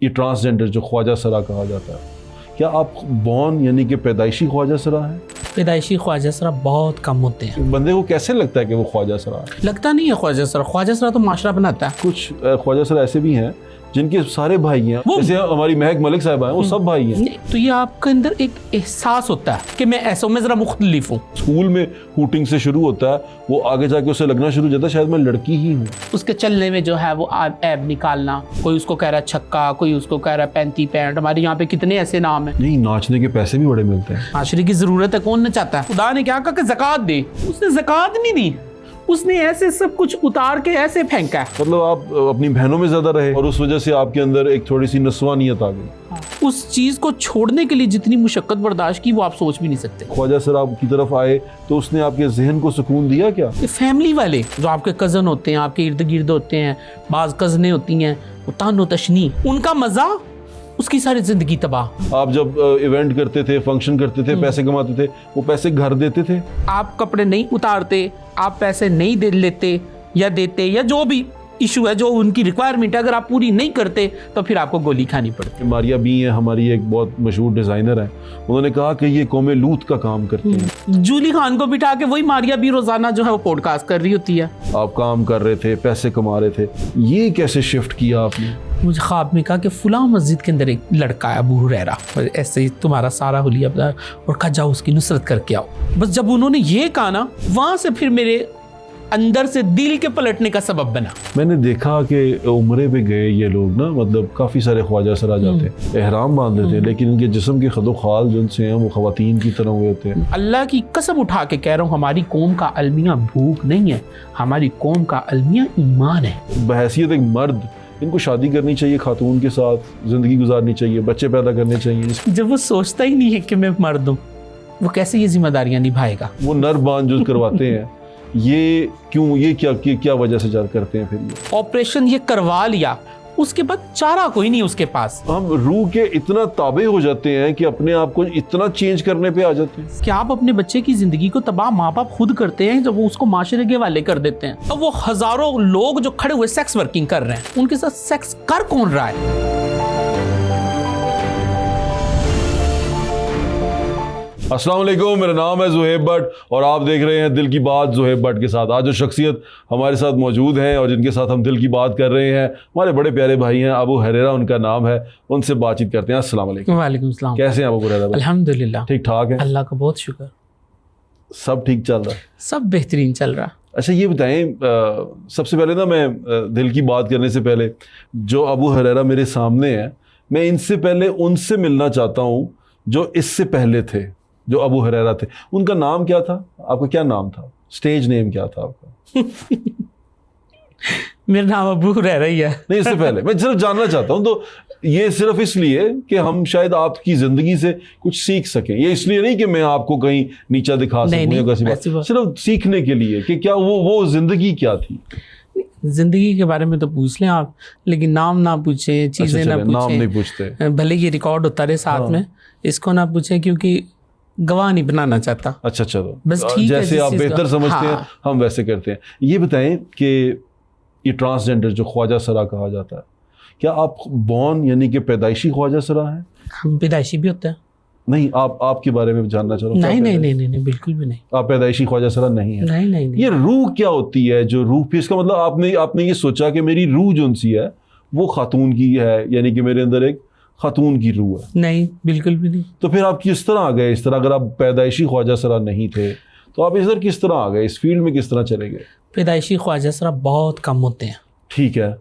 یہ ٹرانسجینڈر جو خواجہ سرا کہا جاتا ہے، کیا آپ بورن یعنی کہ پیدائشی خواجہ سرا ہیں؟ پیدائشی خواجہ سرا بہت کم ہوتے ہیں. بندے کو کیسے لگتا ہے کہ وہ خواجہ سرا ہے؟ لگتا نہیں ہے خواجہ سرا. خواجہ سرا تو معاشرہ بناتا ہے. کچھ خواجہ سرا ایسے بھی ہیں جن کے سارے بھائی ہیں، جیسے ہماری مہک ملک صاحبہ ہیں، وہ سب بھائی ہیں. تو یہ آپ کے اندر ایک احساس ہوتا ہے کہ میں ایسا ہوں، میں ذرا مختلف ہوں. اسکول میں ہوٹنگ سے شروع ہوتا ہے، وہ آگے جا کے اسے لگنا شروع ہو جاتا ہے شاید میں لڑکی ہی ہوں. اس کے چلنے میں جو ہے وہ عیب نکالنا، کوئی اس کو کہہ رہا ہے چھکا، کوئی اس کو کہہ رہا ہے پینتی پینٹ. ہمارے یہاں پہ کتنے ایسے نام ہیں. نہیں، ناچنے کے پیسے بھی بڑے ملتے ہیں. معاشرے کی ضرورت ہے، کون نچاتا ہے؟ خدا نے کیا کہا کہ زکوٰۃ دے، اس نے زکوٰۃ نہیں دی، اس نے ایسے سب کچھ اتار کے ایسے پھینکا ہے. مطلب آپ اپنی بہنوں میں زیادہ رہے اور اس وجہ سے آپ کے اندر ایک تھوڑی سی نسوانیت آ گئی. اس چیز کو چھوڑنے کے لیے جتنی مشقت برداشت کی وہ آپ سوچ بھی نہیں سکتے. خواجہ سرا کی طرف آئے تو اس نے آپ کے ذہن کو سکون دیا کیا؟ یہ فیملی والے جو آپ کے کزن ہوتے ہیں، آپ کے ارد گرد ہوتے ہیں، بعض کزنیں ہوتی ہیں، وہ تان و تشنی، ان کا مزہ اس کی ساری زندگی تباہ. آپ جب ایونٹ کرتے تھے، فنکشن کرتے تھے، پیسے کماتے تھے، وہ پیسے گھر دیتے تھے. آپ کپڑے نہیں اتارتے، آپ پیسے نہیں دے لیتے یا جو بھی ایشو ہے، جو ان کی ریکوائرمنٹ ہے، اگر آپ پوری نہیں کرتے تو پھر آپ کو گولی کھانی پڑتی. ماریا بی ہیں، ہماری ایک بہت مشہور ڈیزائنر ہیں، انہوں نے کہا کہ یہ قوم لوط کا کام کرتے ہیں. جولی خان کو بٹھا کے وہی ماریا بی روزانہ جو ہے وہ پوڈ کاسٹ کر رہی ہوتی ہے. آپ کام کر رہے تھے، پیسے کما رہے تھے، یہ کیسے شفٹ کیا آپ نے؟ مجھے خواب میں کہا کہ فلاں مسجد کے اندر ایک لڑکا ہے ابو ہریرہ، ایسے ہی تمہارا سارا حلیہ بتا، اور کہا جاؤ اس کی نصرت کر کے آؤ. بس جب انہوں نے یہ کہا نا، وہاں سے پھر میرے اندر سے دل کے پلٹنے کا سبب بنا. میں نے دیکھا کہ عمرے پہ گئے یہ لوگ نا، مطلب کافی سارے خواجہ سرا جاتے ہیں، احرام باندھ لیتے ہیں، لیکن ان کے جسم کے خد و خال جن سے ہیں وہ خواتین کی طرح ہوئے ہوتے ہیں. اللہ کی قسم اٹھا کے کہہ رہا ہوں، ہماری قوم کا المیہ بھوک نہیں ہے، ہماری قوم کا المیہ ایمان ہے. بحیثیت ایک مرد ان کو شادی کرنی چاہیے، خاتون کے ساتھ زندگی گزارنی چاہیے، بچے پیدا کرنے چاہیے. جب وہ سوچتا ہی نہیں ہے کہ میں مرد ہوں، وہ کیسے یہ ذمہ داریاں نبھائے گا؟ وہ نر باندھ جو کرواتے ہیں، یہ کیوں، یہ کیا وجہ سے کرتے ہیں؟ پھر یہ آپریشن یہ کروا لیا، اس کے بعد چارہ کوئی نہیں اس کے پاس. ہم روح کے اتنا تابع ہو جاتے ہیں کہ اپنے آپ کو اتنا چینج کرنے پہ آ جاتے ہیں. کیا آپ اپنے بچے کی زندگی کو تباہ ماں باپ خود کرتے ہیں جب وہ اس کو معاشرے کے حوالے کر دیتے ہیں؟ اب وہ ہزاروں لوگ جو کھڑے ہوئے سیکس ورکنگ کر رہے ہیں، ان کے ساتھ سیکس کر کون رہا ہے؟ السلام علیکم، میرا نام ہے زہیب بٹ اور آپ دیکھ رہے ہیں دل کی بات زہیب بٹ کے ساتھ. آج جو شخصیت ہمارے ساتھ موجود ہیں اور جن کے ساتھ ہم دل کی بات کر رہے ہیں، ہمارے بڑے پیارے بھائی ہیں، ابو ہریرہ ان کا نام ہے. ان سے بات چیت کرتے ہیں. السلام علیکم. وعلیکم السلام. کیسے ہیں ابو ہریرہ؟ الحمدللہ ٹھیک ٹھاک ہے، اللہ کا بہت شکر. سب ٹھیک چل رہا ہے؟ سب بہترین چل رہا. اچھا یہ بتائیں، سب سے پہلے نا میں دل کی بات کرنے سے پہلے جو ابو ہریرہ میرے سامنے ہیں، میں ان سے پہلے ان سے ملنا چاہتا ہوں جو اس سے پہلے تھے، جو ابو ہریرہ تھے. ان کا نام کیا تھا؟ آپ کا کیا نام تھا؟ اسٹیج نیم کیا تھا آپ کا؟ میرا نام ابو ہریرہ ہی ہے. نہیں، اس سے پہلے میں صرف جاننا چاہتا ہوں، تو یہ صرف اس لیے کہ ہم شاید آپ کی زندگی سے کچھ سیکھ سکیں. یہ اس لیے نہیں کہ میں آپ کو کہیں نیچا دکھا سکوں یا کیسی بات، صرف سیکھنے کے لیے کہ کیا وہ زندگی کیا تھی. زندگی کے بارے میں تو پوچھ لیں آپ، لیکن نام نہ پوچھیں، چیزیں نہ پوچھیں. نام نہیں پوچھتے، بھلے یہ ریکارڈ ہوتا رہے ساتھ میں، اس کو نہ پوچھیں کیونکہ گواہ نہیں بنانا چاہتا. اچھا بس ٹھیک ہے، جیسے آپ بہتر سمجھتے ہیں ہم ویسے کرتے ہیں. یہ بتائیں کہ یہ ٹرانسجینڈر جو خواجہ سرا کہا جاتا ہے، کیا آپ بورن یعنی کہ پیدائشی خواجہ سرا ہیں؟ ہم پیدائشی بھی ہوتے ہیں. نہیں، آپ کے بارے میں جاننا چاہ رہا ہوں. نہیں بالکل بھی نہیں. آپ پیدائشی خواجہ سرا نہیں ہیں؟ نہیں. یہ روح کیا ہوتی ہے جو روح پہ، اس کا مطلب آپ نے یہ سوچا کہ میری روح جو سی ہے وہ خاتون کی ہے، یعنی کہ میرے اندر ایک خاتون کی روح ہے؟ نہیں، بالکل بھی نہیں. تو پھر آپ کس طرح آ گئے اس طرح؟ اگر آپ پیدائشی خواجہ سرا نہیں تھے تو آپ ادھر کس طرح آ گئے، اس فیلڈ میں کس طرح چلے گئے؟ پیدائشی خواجہ سرا بہت کم ہوتے ہیں. ٹھیک ہے،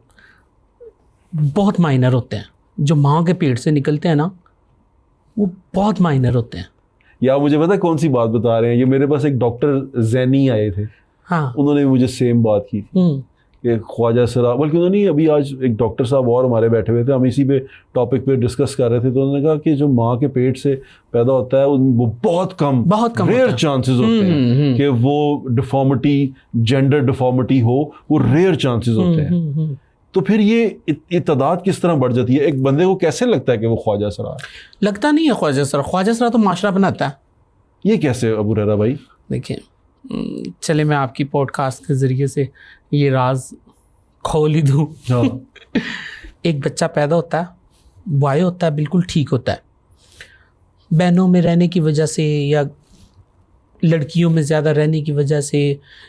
بہت مائنر ہوتے ہیں. جو ماں کے پیٹ سے نکلتے ہیں نا، وہ بہت مائنر ہوتے ہیں. یا مجھے پتا کون سی بات بتا رہے ہیں؟ یہ میرے پاس ایک ڈاکٹر زینی آئے تھے، ہاں، انہوں نے مجھے سیم بات کی تھی کہ خواجہ سرا، بلکہ انہوں نے ابھی آج ایک ڈاکٹر صاحب اور ہمارے بیٹھے ہوئے تھے، ہم اسی پہ ٹاپک پہ ڈسکس کر رہے تھے، تو انہوں نے کہا کہ جو ماں کے پیٹ سے پیدا ہوتا ہے وہ بہت کم ریئر چانسز ہوتے ہیں کہ وہ ڈیفارمٹی، جینڈر ڈیفارمٹی ہو، وہ ریئر چانسز ہوتے ہیں. تو پھر یہ تعداد کس طرح بڑھ جاتی ہے؟ ایک بندے کو کیسے لگتا ہے کہ وہ خواجہ سرا ہے؟ لگتا نہیں ہے خواجہ سرا. خواجہ سرا تو معاشرہ بناتا ہے. یہ کیسے ابو ہریرہ بھائی؟ دیکھیں، چلے میں آپ کی پوڈ کاسٹ کے ذریعے سے یہ راز کھول ہی دوں. ایک بچہ پیدا ہوتا ہے، بوائے ہوتا ہے بالکل ٹھیک ہوتا ہے، بہنوں میں رہنے کی وجہ سے یا لڑکیوں میں زیادہ رہنے کی وجہ سے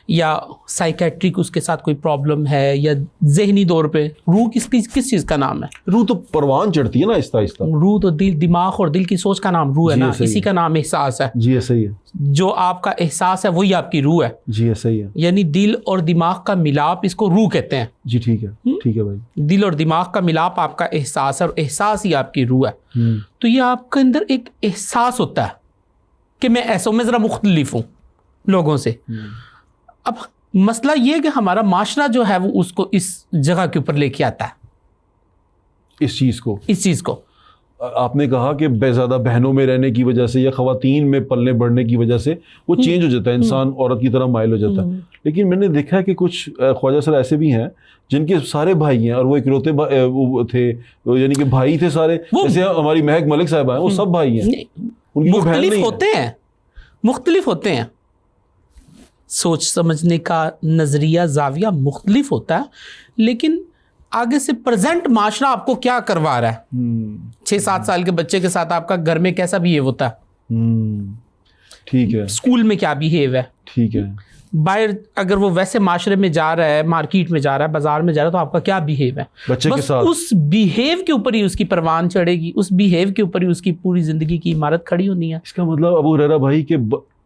یا سائیکیٹرک اس کے ساتھ کوئی پرابلم ہے یا ذہنی طور پہ، روح کس چیز کا نام ہے؟ روح تو پروان چڑھتی ہے نا آہستہ آہستہ. روح تو دماغ اور دل کی سوچ کا نام روح ہے نا، اسی کا نام احساس ہے. جی ایسا ہی ہے. جو آپ کا احساس ہے وہی آپ کی روح ہے. جی ایسا ہی ہے. یعنی دل اور دماغ کا ملاپ، اس کو روح کہتے ہیں. جی ٹھیک ہے، ٹھیک ہے بھائی. دل اور دماغ کا ملاپ آپ کا احساس ہے، اور احساس ہی آپ کی روح ہے. تو یہ آپ کے اندر ایک احساس ہوتا ہے کہ میں ایسا ہوں، میں ذرا مختلف ہوں لوگوں سے. اب مسئلہ یہ کہ ہمارا معاشرہ جو ہے وہ اس کو اس جگہ کے اوپر لے کے آتا ہے، اس چیز کو. آپ نے کہا کہ بے زیادہ بہنوں میں رہنے کی وجہ سے یا خواتین میں پلنے بڑھنے کی وجہ سے وہ چینج ہو جاتا ہے، انسان عورت کی طرح مائل ہو جاتا ہے. لیکن میں نے دیکھا ہے کہ کچھ خواجہ سر ایسے بھی ہیں جن کے سارے بھائی ہیں اور وہ اکلوتے تھے، یعنی کہ بھائی تھے سارے، جیسے ہماری مہک ملک صاحبہ ہیں، وہ سب بھائی ہیں، ان کی بہن نہیں ہے. مختلف ہوتے ہیں، سوچ سمجھنے کا نظریہ زاویہ مختلف ہوتا ہے، لیکن آگے سے پریزنٹ معاشرہ آپ کو کیا کروا رہا ہے. 6-7 سال کے بچے کے ساتھ آپ کا گھر میں کیسا بیہیو ہوتا ہے، ٹھیک ہے، اسکول میں کیا بیہیو ہے، ٹھیک ہے، باہر اگر وہ ویسے معاشرے میں جا رہا ہے، مارکیٹ میں جا رہا ہے، بازار میں جا رہا ہے، تو آپ کا کیا بیہیو ہے بچے کے ساتھ. اس بیہیو کے اوپر ہی اس کی پروان چڑھے گی، اس بیہیو کے اوپر ہی اس کی پوری زندگی کی عمارت کھڑی ہونی ہے. اس کا مطلب ابو ہریرہ بھائی کہ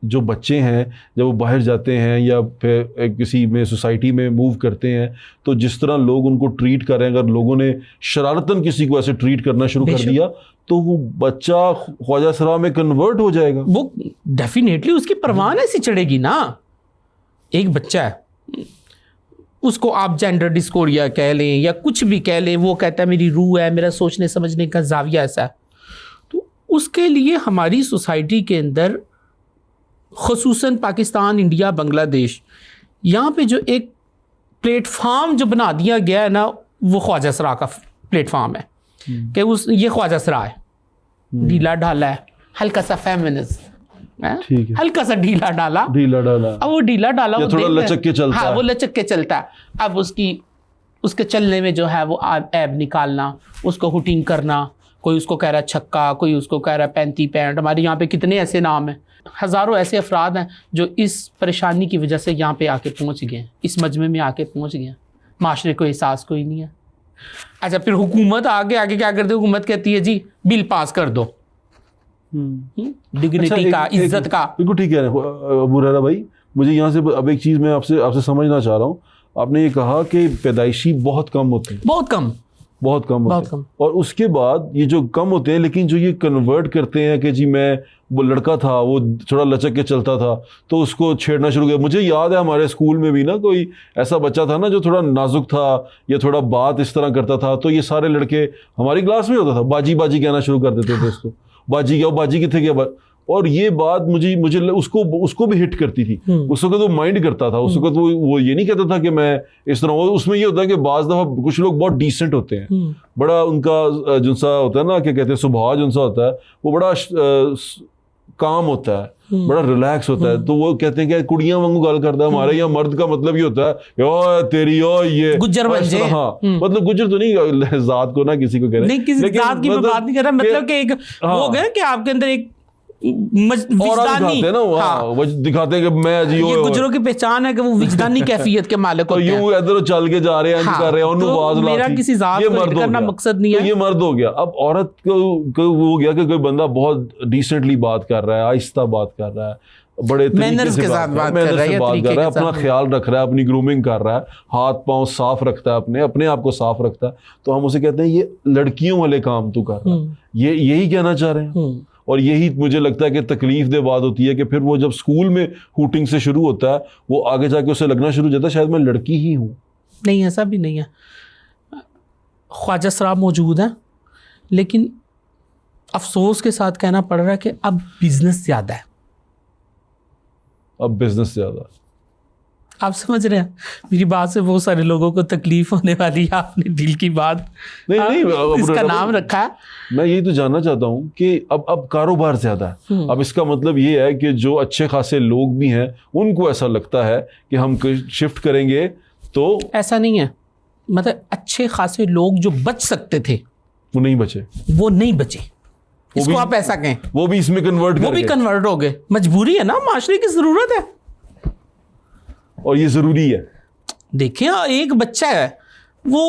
جو بچے ہیں جب وہ باہر جاتے ہیں یا پھر کسی میں سوسائٹی میں موو کرتے ہیں، تو جس طرح لوگ ان کو ٹریٹ کر رہے ہیں، اگر لوگوں نے شرارتاً کسی کو ایسے ٹریٹ کرنا شروع کر دیا تو وہ بچہ خواجہ سرا میں کنورٹ ہو جائے گا. وہ ڈیفینیٹلی اس کی پروان ایسی چڑھے گی نا. ایک بچہ ہے، اس کو آپ جینڈر ڈسکوریا کہہ لیں یا کچھ بھی کہہ لیں، وہ کہتا ہے میری روح ہے، میرا سوچنے سمجھنے کا زاویہ ایسا ہے. تو اس کے لیے ہماری سوسائٹی کے اندر، خصوصاً پاکستان، انڈیا، بنگلہ دیش، یہاں پہ جو ایک پلیٹ فارم جو بنا دیا گیا ہے نا، وہ خواجہ سرا کا پلیٹ فارم ہے کہ یہ خواجہ سرا ہے، ڈھیلا ڈھالا ہے، ہلکا سا فیمنسٹ، ہلکا سا ڈھیلا ڈالا. اب وہ ڈھیلا ڈالا تھوڑا لچک کے چلتا ہے، وہ لچک کے چلتا ہے. اب اس کے چلنے میں جو ہے وہ ایب نکالنا، اس کو ہوٹنگ کرنا، کوئی اس کو کہہ رہا ہے چھکا، کوئی اس کو کہہ رہا ہے 35 پینٹ. ہمارے یہاں پہ کتنے ایسے نام ہیں، ہزاروں ایسے افراد ہیں جو اس پریشانی کی وجہ سے یہاں پہ آ کے پہنچ گئے ہیں، اس مجمع میں آ کے پہنچ گئے ہیں. معاشرے کو احساس کوئی نہیں ہے. اچھا پھر حکومت آگے کیا کرتی ہے؟ حکومت کہتی ہے جی بل پاس کر دو، ڈگنیٹی کا، عزت کا. بالکل ٹھیک ہے ابو ہریرہ بھائی. مجھے یہاں سے اب ایک چیز میں آپ سے سمجھنا چاہ رہا ہوں. آپ نے یہ کہا کہ پیدائشی بہت کم ہوتے ہیں، بہت کم ہوتے ہیں، اور اس کے بعد یہ جو کم ہوتے ہیں لیکن جو یہ کنورٹ کرتے ہیں کہ جی میں، وہ لڑکا تھا وہ تھوڑا لچک کے چلتا تھا تو اس کو چھیڑنا شروع کیا. مجھے یاد ہے ہمارے اسکول میں بھی نا کوئی ایسا بچہ تھا نا جو تھوڑا نازک تھا یا تھوڑا بات اس طرح کرتا تھا، تو یہ سارے لڑکے ہماری کلاس میں ہوتا تھا باجی باجی کہنا شروع کر دیتے تھے اس کو، باجی کیا، باجی کتنے کیا. اور یہ بات مجھے اس کو بھی ہٹ کرتی تھی. اس وقت وہ مائنڈ کرتا تھا، اس وقت وہ یہ نہیں کہتا تھا کہ میں اس طرح. اس میں یہ ہوتا ہے کہ بعض دفعہ کچھ لوگ بہت ڈیسنٹ ہوتے ہیں، بڑا ان کا جن سا ہوتا ہے نا کہ کہتے ہیں سبھاؤ جن سا ہوتا ہے، وہ بڑا کام ہوتا ہے، بڑا ریلیکس ہوتا ہے. تو وہ کہتے ہیں کہ کڑیاں وانگو گل کرتا ہے. ہمارے یہاں مرد کا مطلب یہ ہوتا ہے او تیری یہ گجر بن جائے. ہاں مطلب گجر تو نہیں، ذات کو نہ کسی کو کہہ رہے، نہیں کسی ذات کی بات نہیں کر رہا، مطلب کہ ایک ہو گیا کہ آپ کے اندر ایک وجدانی دکھاتے ہیں کہ میں جی یہ گجروں کی پہچان ہے کہ وہ وجدانی کیفیت کے مالک ہوتے ہیں. یوں ادھر چل کے جا رہے ہیں، کر رہے ہیں، انہوں آواز میرا کسی ذات کو ہٹ کرنا مقصد نہیں ہے. یہ مرد ہو گیا. اب عورت کو ہو گیا کہ کوئی بندہ بہت ڈیسنٹلی بات کر رہا ہے، آہستہ بات کر رہا ہے، بڑے طریقے سے بات کر رہا ہے، اپنا خیال رکھ رہا ہے، اپنی گرومنگ کر رہا ہے، ہاتھ پاؤں صاف رکھتا ہے، اپنے آپ کو صاف رکھتا ہے. تو ہم اسے کہتے ہیں یہ لڑکیوں والے کام تو کر رہا ہے. یہی کہنا چاہ رہے ہیں. اور یہی مجھے لگتا ہے کہ تکلیف دہ بات ہوتی ہے کہ پھر وہ جب اسکول میں ہوٹنگ سے شروع ہوتا ہے، وہ آگے جا کے اسے لگنا شروع ہو جاتا ہے شاید میں لڑکی ہی ہوں. نہیں ایسا بھی نہیں ہے. خواجہ سرا موجود ہیں، لیکن افسوس کے ساتھ کہنا پڑ رہا ہے کہ اب بزنس زیادہ ہے. اب بزنس زیادہ، آپ سمجھ رہے ہیں میری بات سے بہت سارے لوگوں کو تکلیف ہونے والی ہے. آپ نے دل کی بات نہیں اس کا نام رکھا ہے. میں یہی تو جاننا چاہتا ہوں کہ اب کاروبار زیادہ ہے. اب اس کا مطلب یہ ہے کہ جو اچھے خاصے لوگ بھی ہیں ان کو ایسا لگتا ہے کہ ہم شفٹ کریں گے. تو ایسا نہیں ہے، مطلب اچھے خاصے لوگ جو بچ سکتے تھے وہ نہیں بچے, وہ نہیں بچے. اس کو آپ ایسا کہیں, وہ بھی اس میں کنورٹ وہ بھی کنورٹ ہو گئے. مجبوری ہے نا, معاشرے کی ضرورت ہے, اور یہ ضروری ہے. دیکھیں ایک بچہ ہے وہ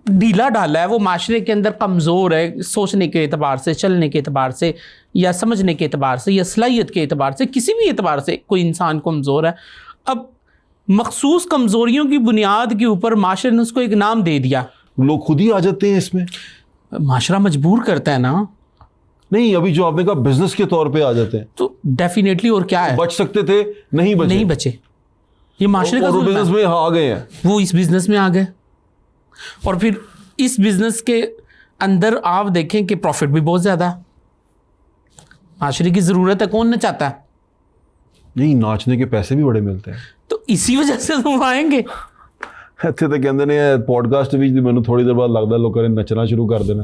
ڈھیلا ڈالا ہے, وہ معاشرے کے اندر کمزور ہے, سوچنے کے اعتبار سے, چلنے کے اعتبار سے, یا سمجھنے کے اعتبار سے, یا صلاحیت کے اعتبار سے, کسی بھی اعتبار سے کوئی انسان کمزور ہے. اب مخصوص کمزوریوں کی بنیاد کے اوپر معاشرے نے اس کو ایک نام دے دیا. لوگ خود ہی آ جاتے ہیں اس میں, معاشرہ مجبور کرتا ہے نا. نہیں ابھی جو آپ نے کہا بزنس کے طور پہ آ جاتے ہیں, تو ڈیفینیٹلی, اور کیا ہے, بچ سکتے تھے نہیں بچے. یہ معاشرے کا ظلم ہے. بزنس میں آ گئے ہیں, وہ اس بزنس میں آ گئے, اور پھر اس بزنس کے اندر آپ دیکھیں کہ پروفٹ بھی بہت زیادہ ہے. معاشرے کی ضرورت ہے, کون نہ چاہتا ہے. نہیں, ناچنے کے پیسے بھی بڑے ملتے ہیں. تو اسی وجہ سے تو آئیں گے. ਇੱਥੇ ਤਾਂ ਕਹਿੰਦੇ ਨੇ ਪੋਡਕਾਸਟ ਵਿੱਚ ਮੈਨੂੰ ਥੋੜੀ ਦੇਰ ਬਾਅਦ ਲੱਗਦਾ ਲੋਕਾਂ ਨੇ ਨੱਚਣਾ ਸ਼ੁਰੂ ਕਰ ਦੇਣਾ,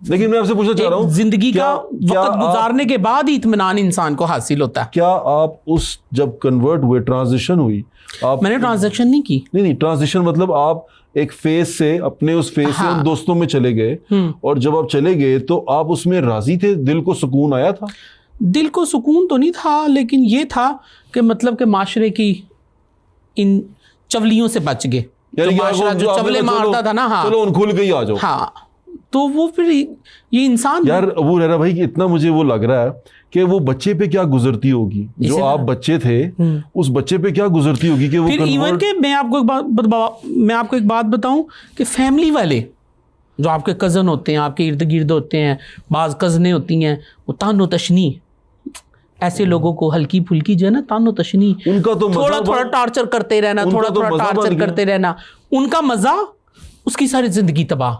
لیکن میں آپ سے پوچھنا چاہ رہا ہوں, زندگی کا وقت گزارنے کے بعد ہی اطمینان انسان کو حاصل ہوتا ہے. کیا آپ اس جب کنورٹ ہوئے, ٹرانزیشن ہوئی, آپ میں نے ٹرانزیکشن نہیں کی. نہیں ٹرانزیشن مطلب آپ ایک فیز سے اپنے اس فیز سے ان دوستوں میں چلے گئے, اور جب آپ چلے گئے تو آپ اس میں راضی تھے, دل کو سکون آیا تھا؟ دل کو سکون تو نہیں تھا, لیکن یہ تھا کہ مطلب کہ معاشرے کی ان چولیوں سے بچ گئے. معاشرہ جو چولے مارتا تھا نا, ہاں چلو ان کھل کے ہی آ جاؤ, ہاں, تو وہ پھر یہ انسان. یار ابو ریرا بھائی اتنا مجھے وہ لگ رہا ہے کہ وہ بچے پہ کیا گزرتی ہوگی, جو آپ بچے تھے اس بچے پہ کیا گزرتی ہوگی کہ وہ پھر ایون کہ میں آپ کو ایک بات بتاؤں کہ فیملی والے جو آپ کے کزن ہوتے ہیں, آپ کے ارد گرد ہوتے ہیں, بعض کزنیں ہوتی ہیں, وہ تان و تشنی, ایسے لوگوں کو ہلکی پھلکی جو ہے نا تان و تشنی, ان کا تو تھوڑا تھوڑا ٹارچر کرتے رہنا, تھوڑا تھوڑا ٹارچر کرتے رہنا, ان کا مزہ اس کی ساری زندگی تباہ,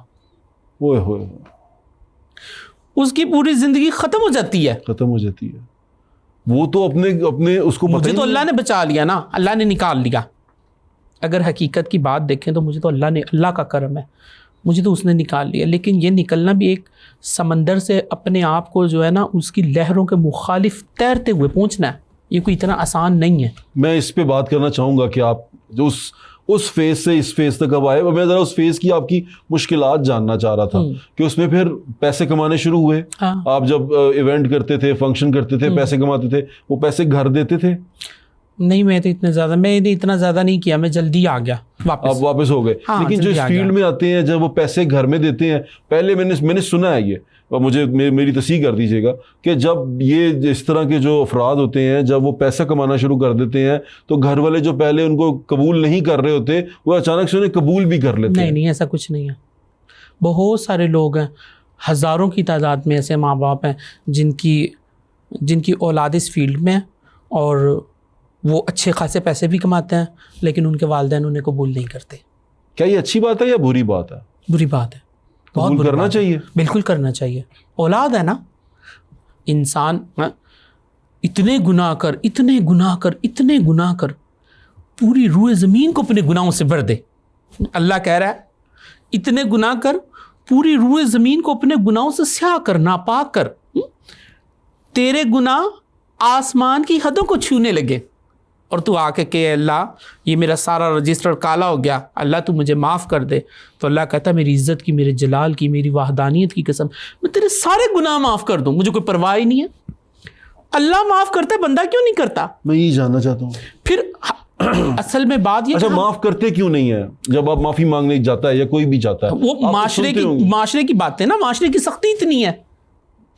اس کی پوری زندگی ختم ہو جاتی ہے, ختم ہو جاتی ہے. وہ تو اپنے اس کو مجھے تو اللہ نے بچا لیا نا, اللہ نے نکال لیا. اگر حقیقت کی بات دیکھیں تو مجھے تو اللہ کا کرم ہے, مجھے تو اس نے نکال لیا. لیکن یہ نکلنا بھی ایک سمندر سے اپنے آپ کو جو ہے نا اس کی لہروں کے مخالف تیرتے ہوئے پہنچنا ہے, یہ کوئی اتنا آسان نہیں ہے. میں اس پہ بات کرنا چاہوں گا کہ آپ جو اس فیز سے اس فیز تک اب آئے, میں ذرا اس فیز کی آپ کی مشکلات جاننا چاہ رہا تھا کہ اس میں پھر پیسے کمانے شروع ہوئے. آپ جب ایونٹ کرتے تھے, فنکشن کرتے تھے, پیسے کماتے تھے, وہ پیسے گھر دیتے تھے؟ نہیں, میں تو میں نے اتنا زیادہ نہیں کیا, میں جلدی آ گیا واپس. آپ واپس ہو گئے. لیکن جو اس فیلڈ میں آتے ہیں جب وہ پیسے گھر میں دیتے ہیں, پہلے میں نے سنا ہے یہ, اور مجھے میری تصحیح کر دیجیے گا کہ جب یہ اس طرح کے جو افراد ہوتے ہیں جب وہ پیسہ کمانا شروع کر دیتے ہیں تو گھر والے جو پہلے ان کو قبول نہیں کر رہے ہوتے وہ اچانک سے انہیں قبول بھی کر لیتے ہیں. نہیں, ایسا کچھ نہیں ہے. بہت سارے لوگ ہیں, ہزاروں کی تعداد میں ایسے ماں باپ ہیں جن کی اولاد اس فیلڈ میں, اور وہ اچھے خاصے پیسے بھی کماتے ہیں, لیکن ان کے والدین انہیں قبول نہیں کرتے. کیا یہ اچھی بات ہے یا بری بات ہے؟ بری بات ہے. قبول کرنا چاہیے, بالکل کرنا چاہیے. اولاد ہے نا, انسان اتنے گناہ کر پوری روئے زمین کو اپنے گناہوں سے بھر دے. اللہ کہہ رہا ہے اتنے گناہ کر پوری روئے زمین کو اپنے گناہوں سے سیاہ کر, ناپاک کر, تیرے گناہ آسمان کی حدوں کو چھونے لگے, اور تو آ کے کہ اللہ یہ میرا سارا رجسٹر کالا ہو گیا, اللہ تو مجھے معاف کر دے. تو اللہ کہتا ہے میری عزت کی, میرے جلال کی, میری وحدانیت کی قسم, میں تیرے سارے گناہ معاف کر دوں, مجھے کوئی پرواہ ہی نہیں ہے. اللہ معاف کرتا ہے, بندہ کیوں نہیں کرتا؟ میں یہ جاننا چاہتا ہوں. پھر اصل میں بات یہ, اچھا معاف کرتے کیوں نہیں ہے جب آپ معافی مانگنے جاتا ہے یا کوئی بھی جاتا ہے؟ وہ معاشرے کی بات ہے نا, معاشرے کی سختی اتنی ہے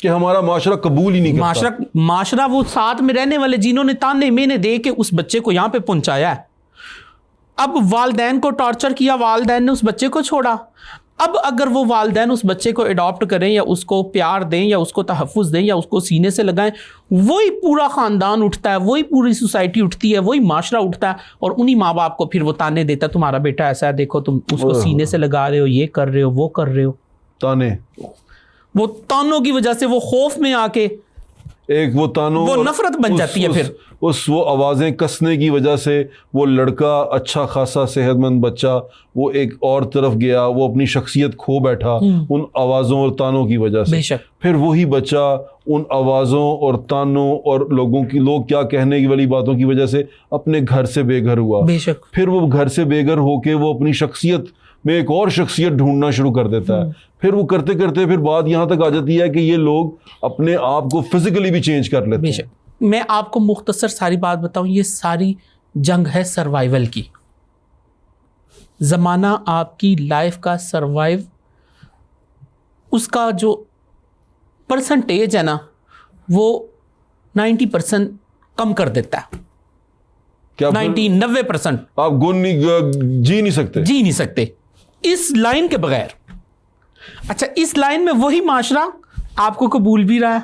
کہ ہمارا معاشرہ قبول ہی نہیں کرتا. معاشرہ وہ ساتھ میں رہنے والے جنہوں نے تانے مینے دے کے اس بچے کو یہاں پہ پہنچایا ہے, اب والدین کو ٹارچر کیا, والدین نے اس بچے کو چھوڑا. اب اگر وہ والدین اس بچے کو اڈاپٹ کریں یا اس کو پیار دیں یا اس کو تحفظ دیں یا اس کو سینے سے لگائیں, وہی پورا خاندان اٹھتا ہے, وہی پوری سوسائٹی اٹھتی ہے, وہی معاشرہ اٹھتا ہے, اور انہی ماں باپ کو پھر وہ تانے دیتا ہے تمہارا بیٹا ایسا ہے, دیکھو تم اس کو سینے سے لگا رہے ہو, یہ کر رہے ہو, وہ کر رہے ہو. تانے, وہ تانوں کی وجہ سے وہ خوف میں آ کے ایک وہ تانوں, وہ نفرت بن جاتی ہے. پھر وہ آوازیں کسنے کی وجہ سے وہ لڑکا اچھا خاصا صحت مند بچہ وہ ایک اور طرف گیا, وہ اپنی شخصیت کھو بیٹھا ان آوازوں اور تانوں کی وجہ سے. بے شک. پھر وہی بچہ ان آوازوں اور تانوں اور لوگ کیا کہنے کی والی باتوں کی وجہ سے اپنے گھر سے بے گھر ہوا. بے شک. پھر وہ گھر سے بے گھر ہو کے وہ اپنی شخصیت میں ایک اور شخصیت ڈھونڈنا شروع کر دیتا ہے. پھر وہ کرتے کرتے پھر بات یہاں تک آ جاتی ہے کہ یہ لوگ اپنے آپ کو فزیکلی بھی چینج کر لیتے ہیں. میں آپ کو مختصر ساری بات بتاؤں, یہ ساری جنگ ہے سروائیول کی. زمانہ آپ کی لائف کا سروائیو, اس کا جو پرسنٹیج ہے نا وہ 90% کم کر دیتا ہے. 90% آپ جی نہیں سکتے اس لائن کے بغیر. اچھا, اس لائن میں وہی معاشرہ آپ کو قبول بھی رہا ہے,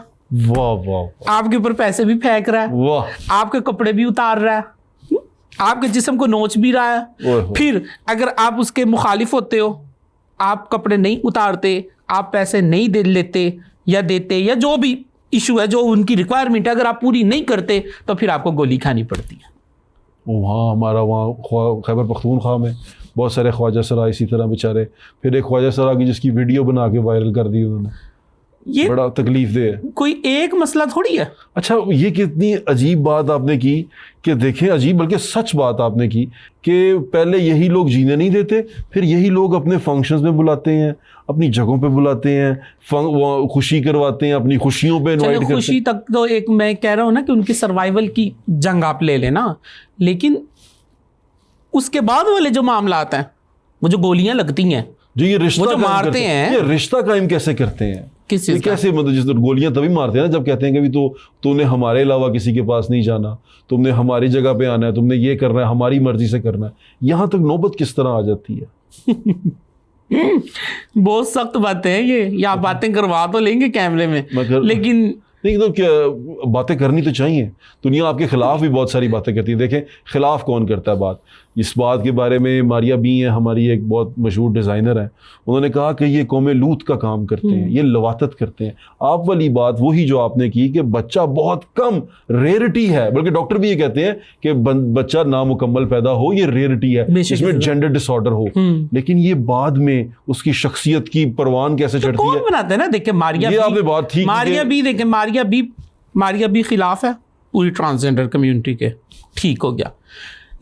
واہ واہ, آپ کے اوپر پیسے بھی پھینک رہا ہے, واہ, آپ کے کپڑے بھی اتار رہا ہے, آپ کے جسم کو نوچ بھی رہا ہے. پھر اگر آپ اس کے مخالف ہوتے ہو, آپ کپڑے نہیں اتارتے, آپ پیسے نہیں دے لیتے یا دیتے, یا جو بھی ایشو ہے جو ان کی ریکوائرمنٹ ہے اگر آپ پوری نہیں کرتے تو پھر آپ کو گولی کھانی پڑتی ہے. وہاں ہمارا وہاں خیبر پختونخوا میں بہت سارے خواجہ سرا اسی طرح بیچارے. پھر ایک خواجہ سرا کی جس کی ویڈیو بنا کے وائرل کر دی انہوں نے. یہ بڑا تکلیف دہ ہے. کوئی ایک مسئلہ تھوڑی ہے. اچھا یہ کتنی عجیب بات آپ نے کی کہ دیکھیں, عجیب بلکہ سچ بات آپ نے کی کہ پہلے یہی لوگ جینے نہیں دیتے, پھر یہی لوگ اپنے فنکشنز میں بلاتے ہیں, اپنی جگہوں پہ بلاتے ہیں, خوشی کرواتے ہیں, اپنی خوشیوں پہ انوائٹ کرتے ہیں. خوشی تک تو ایک میں کہہ رہا ہوں نا کہ ان کی سروائیول کی جنگ آپ لے لیں نا, لیکن اس کے بعد والے جو معاملات ہیں, وہ جو گولیاں لگتی ہیں, جو یہ رشتہ جو مارتے ہیں, یہ رشتہ قائم کیسے کرتے ہیں؟ کس یہ کیسے, مطلب جس طرح گولیاں تبھی مارتے ہیں نا جب کہتے ہیں کہ تو نے ہمارے علاوہ کسی کے پاس نہیں جانا, تم نے ہماری جگہ پہ آنا ہے, تم نے یہ کرنا ہے, ہماری مرضی سے کرنا ہے. یہاں تک نوبت کس طرح آ جاتی ہے؟ بہت سخت باتیں ہیں یہ آپ باتیں کروا تو لیں گے کیمرے میں, لیکن نہیں تو کیا باتیں کرنی تو چاہیے. دنیا آپ کے خلاف بھی بہت ساری باتیں کرتی ہے. دیکھیں خلاف کون کرتا ہے بات, اس بات کے بارے میں ماریا بی ہیں, ہماری ایک بہت مشہور ڈیزائنر ہیں, انہوں نے کہا کہ یہ قوم لوط کا کام کرتے ہیں, یہ لواطت کرتے ہیں. آپ والی بات وہی جو آپ نے کی کہ بچہ بہت کم ریئرٹی ہے, بلکہ ڈاکٹر بھی یہ کہتے ہیں کہ بچہ نامکمل پیدا ہو, یہ ریئرٹی ہے, اس میں جینڈر ڈس آرڈر ہو. لیکن یہ بعد میں اس کی شخصیت کی پروان کیسے چڑھتی ہے, کون بناتے ہیں نا. دیکھیں ماریا بھی خلاف ہے پوری ٹرانسجینڈر کمیونٹی کے, ٹھیک ہو گیا.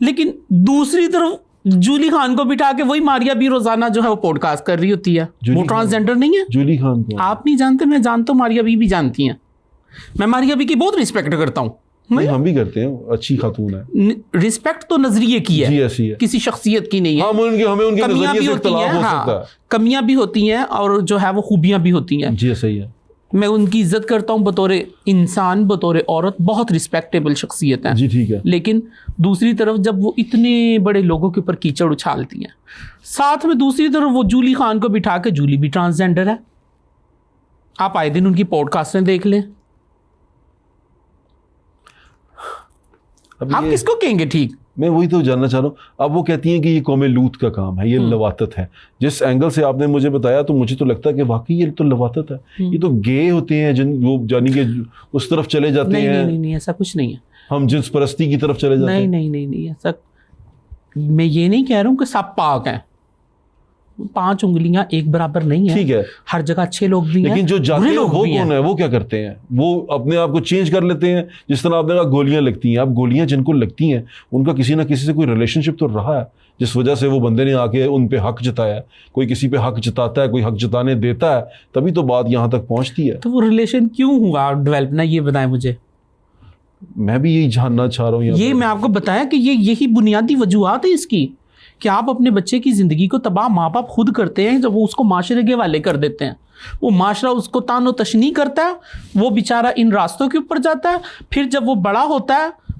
لیکن دوسری طرف جولی خان کو بٹھا کے وہی ماریا بھی روزانہ جو ہے وہ پوڈ کاسٹ کر رہی ہوتی ہے. وہ ٹرانسجینڈر نہیں ہے. جولی خان کو آپ نہیں جانتے, میں جانتا ہوں, ماریا بھی جانتی ہیں. میں ماریا بھی کی بہت رسپیکٹ کرتا ہوں. ہم بھی کرتے ہیں, اچھی خاتون ہے. رسپیکٹ تو نظریے کی ہے, کسی شخصیت کی نہیں ہے. ہمیں ان کے نظریے سے اختلاف ہو سکتا ہے, کمیاں بھی ہوتی ہیں اور جو ہے وہ خوبیاں بھی ہوتی ہیں. جی صحیح ہے. میں ان کی عزت کرتا ہوں بطور انسان, بطور عورت, بہت رسپیکٹیبل شخصیت ہے. جی ٹھیک ہے. لیکن دوسری طرف جب وہ اتنے بڑے لوگوں کے اوپر کیچڑ اچھالتی ہیں, ساتھ میں دوسری طرف وہ جولی خان کو بٹھا کے, جولی بھی ٹرانسجینڈر ہے, آپ آئے دن ان کی پوڈ کاسٹیں دیکھ لیں. آپ کس کو کہیں گے ٹھیک؟ میں وہی تو جاننا چاہ رہا ہوں. اب وہ کہتی ہیں کہ یہ قوم لوط کا کام ہے, یہ لواطت ہے. جس اینگل سے آپ نے مجھے بتایا تو مجھے تو لگتا ہے کہ واقعی یہ تو لواطت ہے. یہ تو گے ہوتے ہیں جن وہ جانی کہ اس طرف چلے جاتے ہیں. نہیں ایسا کچھ نہیں ہے. ہم جنس پرستی کی طرف چلے جاتے ہیں. نہیں ایسا میں یہ نہیں کہہ رہا ہوں کہ سب پاک ہیں. 5 انگلیاں ایک برابر نہیں ہیں. ٹھیک ہے, ہر جگہ اچھے لوگ بھی ہیں, لیکن جو جاتے ہیں وہ کون ہے, وہ کیا کرتے ہیں, وہ اپنے آپ کو چینج کر لیتے ہیں. جس طرح آپ نے کہا گولیاں لگتی ہیں, اب گولیاں جن کو لگتی ہیں ان کا کسی نہ کسی سے کوئی ریلیشن شپ تو رہا ہے, جس وجہ سے وہ بندے نے آ کے ان پہ حق جتایا ہے. کوئی کسی پہ حق جتاتا ہے, کوئی حق جتانے دیتا ہے, تبھی تو بات یہاں تک پہنچتی ہے. تو وہ ریلیشن کیوں ہوا ڈیولپ نا, یہ بتائیں مجھے. میں بھی یہی جاننا چاہ رہا ہوں. یہ میں آپ کو بتایا کہ یہی بنیادی وجوہات ہے اس کی, کہ آپ اپنے بچے کی زندگی کو تباہ ماں باپ خود کرتے ہیں جب وہ اس کو معاشرے کے حوالے کر دیتے ہیں. وہ معاشرہ اس کو تان و تشنیع کرتا ہے, وہ بیچارہ ان راستوں کے اوپر جاتا ہے. پھر جب وہ بڑا ہوتا ہے,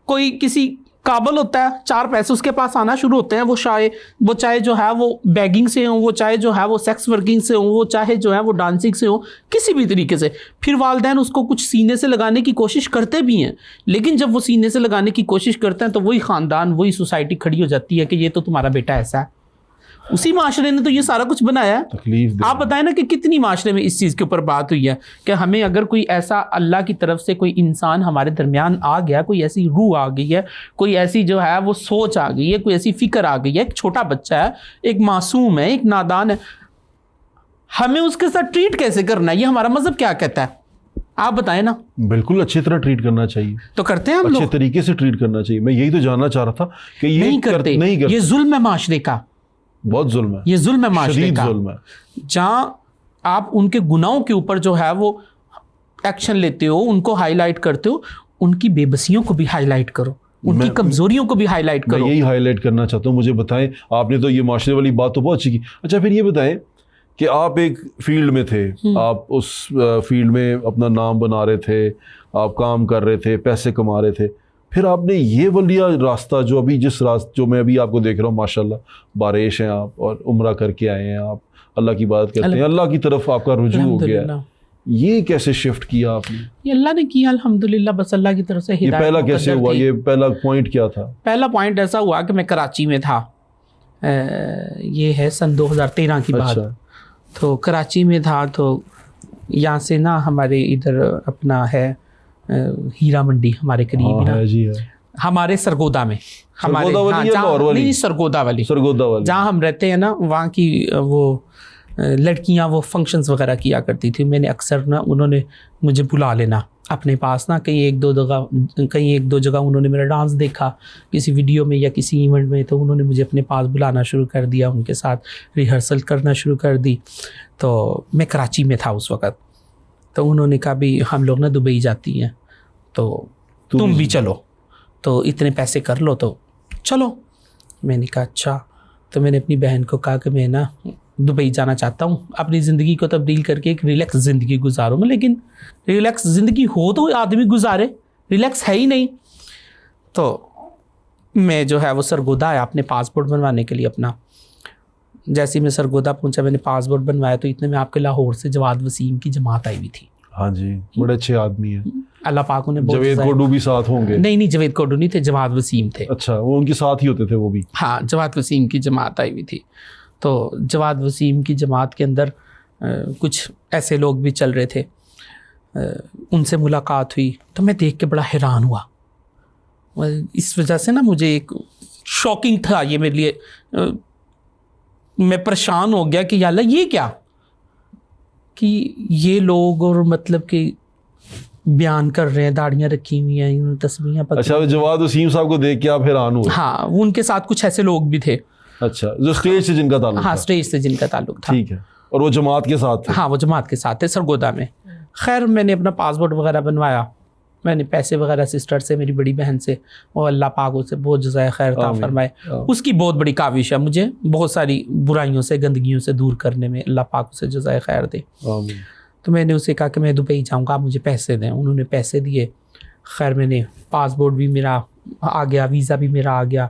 کوئی کسی قابل ہوتا ہے, 4 پیسے اس کے پاس آنا شروع ہوتے ہیں, وہ چاہے جو ہے وہ بیگنگ سے ہوں, وہ چاہے جو ہے وہ سیکس ورکنگ سے ہوں, وہ چاہے جو ہے وہ ڈانسنگ سے ہوں, کسی بھی طریقے سے. پھر والدین اس کو کچھ سینے سے لگانے کی کوشش کرتے بھی ہیں, لیکن جب وہ سینے سے لگانے کی کوشش کرتے ہیں تو وہی خاندان, وہی سوسائٹی کھڑی ہو جاتی ہے کہ یہ تو تمہارا بیٹا ایسا ہے. اسی معاشرے نے تو یہ سارا کچھ بنایا ہے. تکلیف آپ بتائیں نا کہ کتنی معاشرے میں اس چیز کے اوپر بات ہوئی ہے کہ ہمیں اگر کوئی ایسا اللہ کی طرف سے کوئی انسان ہمارے درمیان آ گیا, کوئی ایسی روح آ گئی ہے, کوئی ایسی جو ہے وہ سوچ آ گئی ہے, کوئی ایسی فکر آ گئی ہے, ایک چھوٹا بچہ ہے, ایک معصوم ہے, ایک نادان ہے, ہمیں اس کے ساتھ ٹریٹ کیسے کرنا ہے, یہ ہمارا مذہب کیا کہتا ہے, آپ بتائیں نا. بالکل اچھی طرح ٹریٹ کرنا چاہیے, تو کرتے ہیں ہم اچھے لوگ, طریقے سے ٹریٹ کرنا چاہیے. میں یہی تو جاننا چاہ رہا تھا کہ یہ نہیں کرتے. یہ ظلم ہے معاشرے کا, بہت ظلم ہے, یہ ظلم ہے معاشرے کا. ظلم ہے. جہاں آپ ان کے گناہوں کے اوپر جو ہے وہ ایکشن لیتے ہو, ان کو ہائی لائٹ کرتے ہو, ان کی بے بسیوں کو بھی ہائی لائٹ کرو, ان کی کمزوریوں کو بھی ہائی لائٹ کرو. میں یہی ہائی لائٹ کرنا چاہتا ہوں. مجھے بتائیں, آپ نے تو یہ معاشرے والی بات تو بہت اچھی کی. اچھا پھر یہ بتائیں کہ آپ ایک فیلڈ میں تھے, آپ اس فیلڈ میں اپنا نام بنا رہے تھے, آپ کام کر رہے تھے, پیسے کما رہے تھے, پھر آپ نے یہ والا راستہ جو ابھی جو میں ابھی آپ کو دیکھ رہا ہوں, ماشاءاللہ بارش ہیں آپ, اور عمرہ کر کے آئے ہیں آپ, اللہ کی بات کرتے ہیں, اللہ کی طرف آپ کا رجوع ہو گیا ہے, یہ کیسے شفٹ کیا آپ نے؟ یہ اللہ نے کیا الحمدللہ, بس اللہ کی طرف سے ہدایت. یہ پہلا کیسے ہوا, یہ پہلا پوائنٹ کیا تھا؟ پہلا پوائنٹ ایسا ہوا کہ میں کراچی میں تھا, یہ ہے سن 2013 کی بات. تو کراچی میں تھا, تو یہاں سے نا ہمارے ادھر اپنا ہے ہیرا منڈی ہمارے قریب نا, ہمارے سرگودا میں, ہمارے سرگودا والی جہاں ہم رہتے ہیں نا, وہاں کی وہ لڑکیاں وہ فنکشنز وغیرہ کیا کرتی تھی. میں نے اکثر نا انہوں نے مجھے بلا لینا اپنے پاس نا, کہیں ایک دو جگہ انہوں نے میرا ڈانس دیکھا کسی ویڈیو میں یا کسی ایونٹ میں, تو انہوں نے مجھے اپنے پاس بلانا شروع کر دیا, ان کے ساتھ ریہرسل کرنا شروع کر دی. تو میں کراچی میں تھا اس وقت, تو انہوں نے کہا بھی ہم لوگ نا دبئی جاتی ہیں تو تم بھی چلو, تو اتنے پیسے کر لو تو چلو. میں نے کہا اچھا. تو میں نے اپنی بہن کو کہا کہ میں نا دبئی جانا چاہتا ہوں, اپنی زندگی کو تبدیل کر کے ایک ریلیکس زندگی گزاروں میں, لیکن ریلیکس زندگی ہو تو آدمی گزارے, ریلیکس ہے ہی نہیں. تو میں جو ہے وہ سرگودا آیا اپنے پاسپورٹ بنوانے کے لیے اپنا. جیسے ہی میں سرگودا پہنچا میں نے پاسپورٹ بنوایا تو اتنے میں آپ کے لاہور سے جواد وسیم کی جماعت آئی ہوئی تھی. ہاں جی, بڑے اچھے آدمی ہیں. اللہ پاک انہیں جاوید کوڈو بھی ساتھ ہوں گے. نہیں جاوید کوڈو نہیں تھے, جواد وسیم تھے. اچھا, وہ ان کے ساتھ ہی ہوتے تھے وہ بھی. ہاں, جواد وسیم کی جماعت آئی ہوئی تھی. تو جواد وسیم کی جماعت کے اندر کچھ ایسے لوگ بھی چل رہے تھے, ان سے ملاقات ہوئی تو میں دیکھ کے بڑا حیران ہوا. اس وجہ سے نا مجھے ایک شاکنگ تھا یہ میرے لیے, میں پریشان ہو گیا کہ یا اللہ یہ کیا, کہ یہ لوگ اور مطلب کہ بیان کر رہے ہیں, داڑیاں رکھی ہوئی ہیں, تسبیحاں پکڑی. اچھا, جواد وسیم صاحب کو دیکھ کے آپ حیران ہوئے. ہاں, ان کے ساتھ کچھ ایسے لوگ بھی تھے. اچھا, جو اسٹیج سے جن کا تعلق. ہاں, اسٹیج سے جن کا تعلق تھا. ٹھیک ہے, اور وہ جماعت کے ساتھ تھے. ہاں, وہ جماعت کے ساتھ تھے سرگودا میں. خیر میں نے اپنا پاسپورٹ وغیرہ بنوایا, میں نے پیسے وغیرہ سسٹر سے, میری بڑی بہن سے, اور اللہ پاک اسے بہت جزائے خیر عطا فرمائے. اس کی بہت بڑی کاوش ہے مجھے بہت ساری برائیوں سے گندگیوں سے دور کرنے میں, اللہ پاک اسے جزائے خیر دے. تو میں نے اسے کہا کہ میں دبئی جاؤں گا, آپ مجھے پیسے دیں. انہوں نے پیسے دیے. خیر میں نے پاسپورٹ بھی میرا آ گیا, ویزا بھی میرا آ گیا.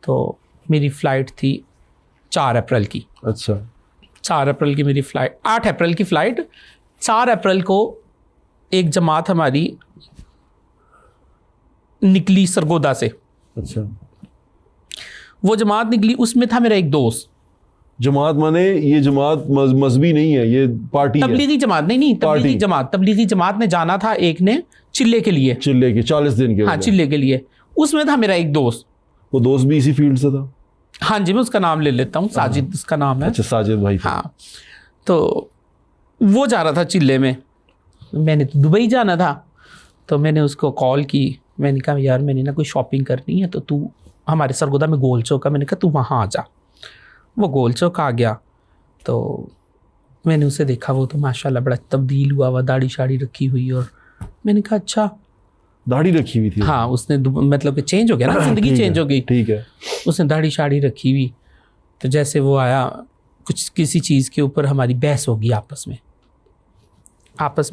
تو میری فلائٹ تھی 4 اپریل کی. اچھا, 4 اپریل کی میری فلائٹ, 8 اپریل کی فلائٹ. 4 اپریل کو ایک جماعت ہماری نکلی سرگودا سے. اچھا, وہ جماعت نکلی, اس میں تھا میرا ایک دوست. جماعت مانے یہ جماعت مذہبی نہیں ہے, یہ پارٹی ہے. تبلیغی جماعت نہیں, تبلیغی جماعت نے جانا تھا ایک نے چلے کے لیے, چلے کے 40 دن کے. ہاں, چلے کے لیے. اس میں تھا میرا ایک دوست. وہ دوست بھی اسی فیلڈ سے تھا. ہاں جی, میں اس کا نام لے لیتا ہوں, ساجد اس کا نام ہے. اچھا, ساجد بھائی. ہاں, تو وہ جا رہا تھا چلے میں, میں نے تو دبئی جانا تھا. تو میں نے اس کو کال کی, میں نے کہا یار میں نے نا کوئی شاپنگ کرنی ہے, تو ہمارے سرگودا میں گول چوک ہے, میں نے کہا تو وہاں آ جا. وہ گول چوک آ گیا. تو میں نے اسے دیکھا, وہ تو ماشاء اللہ بڑا تبدیل ہوا, داڑھی شاڑی رکھی ہوئی, اور میں نے کہا اچھا, داڑھی رکھی ہوئی تھی. ہاں, اس نے مطلب کہ چینج ہو گیا نا, زندگی چینج ہو گئی. ٹھیک ہے. اس نے داڑھی شاڑی رکھی ہوئی. تو جیسے وہ آیا, کچھ کسی چیز کے اوپر ہماری بحث ہوگی, آپس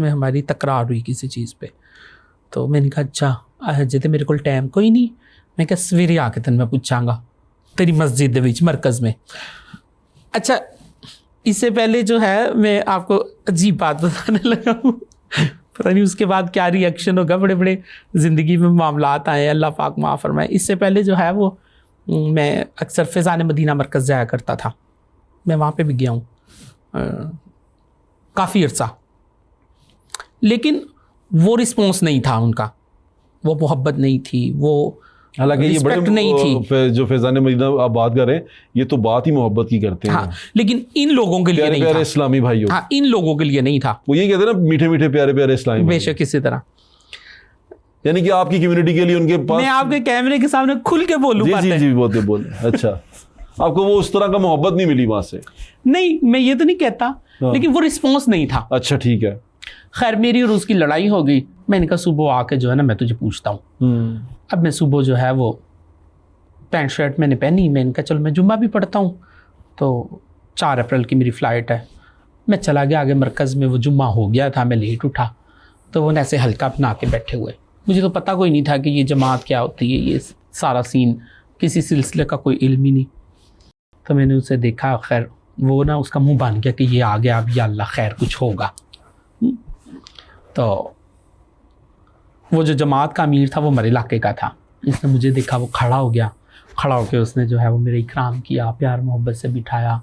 میں ہماری تکرار ہوئی کسی چیز پہ. تو میں نے کہا اچھا جی, میرے کو ٹائم کوئی نہیں, میں کہا سویرے آ کے تن میں پوچھاں گا تیری مسجد دے وچ مرکز میں. اچھا, اس سے پہلے جو ہے میں آپ کو عجیب بات بتانے لگا ہوں, پتہ نہیں اس کے بعد کیا ری ایکشن ہوگا. بڑے بڑے زندگی میں معاملات آئے, اللہ پاک معاف فرمائے. اس سے پہلے جو ہے وہ میں اکثر فیضان مدینہ مرکز جایا کرتا تھا, میں وہاں پہ بھی گیا ہوں کافی عرصہ, لیکن وہ رسپانس نہیں تھا ان کا, وہ محبت نہیں تھی, وہ حالانکہ یہ بڑے نہیں تھی. جو فیضان مدینہ آپ بات کر رہے ہیں, یہ تو بات ہی محبت کی کرتے ہیں. ہاں, لیکن ان لوگوں کے لیے نہیں تھا. اسلامی بھائیوں, ہاں, ان لوگوں کے لیے نہیں تھا. وہ یہ کہتے ہیں نا میٹھے میٹھے پیارے پیارے اسلامی. بے شک اسی طرح, یعنی کہ آپ کی کمیونٹی کے لیے ان کے پاس. میں آپ کے کیمرے کے سامنے کھل کے بولوں. جی بولتے. اچھا, آپ کو وہ اس طرح کا محبت نہیں ملی وہاں سے؟ نہیں, میں یہ تو نہیں کہتا, لیکن وہ رسپانس نہیں تھا. اچھا, ٹھیک ہے. خیر میری اور اس کی لڑائی ہو گئی. میں نے کہا صبح آ کے جو ہے نا میں تجھے پوچھتا ہوں. اب میں صبح جو ہے وہ پینٹ شرٹ میں نے پہنی, میں نے کہا چلو میں جمعہ بھی پڑھتا ہوں. تو 4 اپریل کی میری فلائٹ ہے, میں چلا گیا آگے مرکز میں. وہ جمعہ ہو گیا تھا, میں لیٹ اٹھا, تو وہ ایسے ہلکا بنا کے بیٹھے ہوئے. مجھے تو پتہ کوئی نہیں تھا کہ یہ جماعت کیا ہوتی ہے, یہ سارا سین کسی سلسلے کا کوئی علم ہی نہیں. تو میں نے اسے دیکھا, خیر وہ نا اس کا منہ بن گیا کہ یہ آ گیا, اب یا اللہ خیر کچھ ہوگا. تو وہ جو جماعت کا امیر تھا وہ ہمارے علاقے کا تھا. اس نے مجھے دیکھا, وہ کھڑا ہو گیا. کھڑا ہو کے اس نے جو ہے وہ میرے اکرام کیا, پیار محبت سے بٹھایا,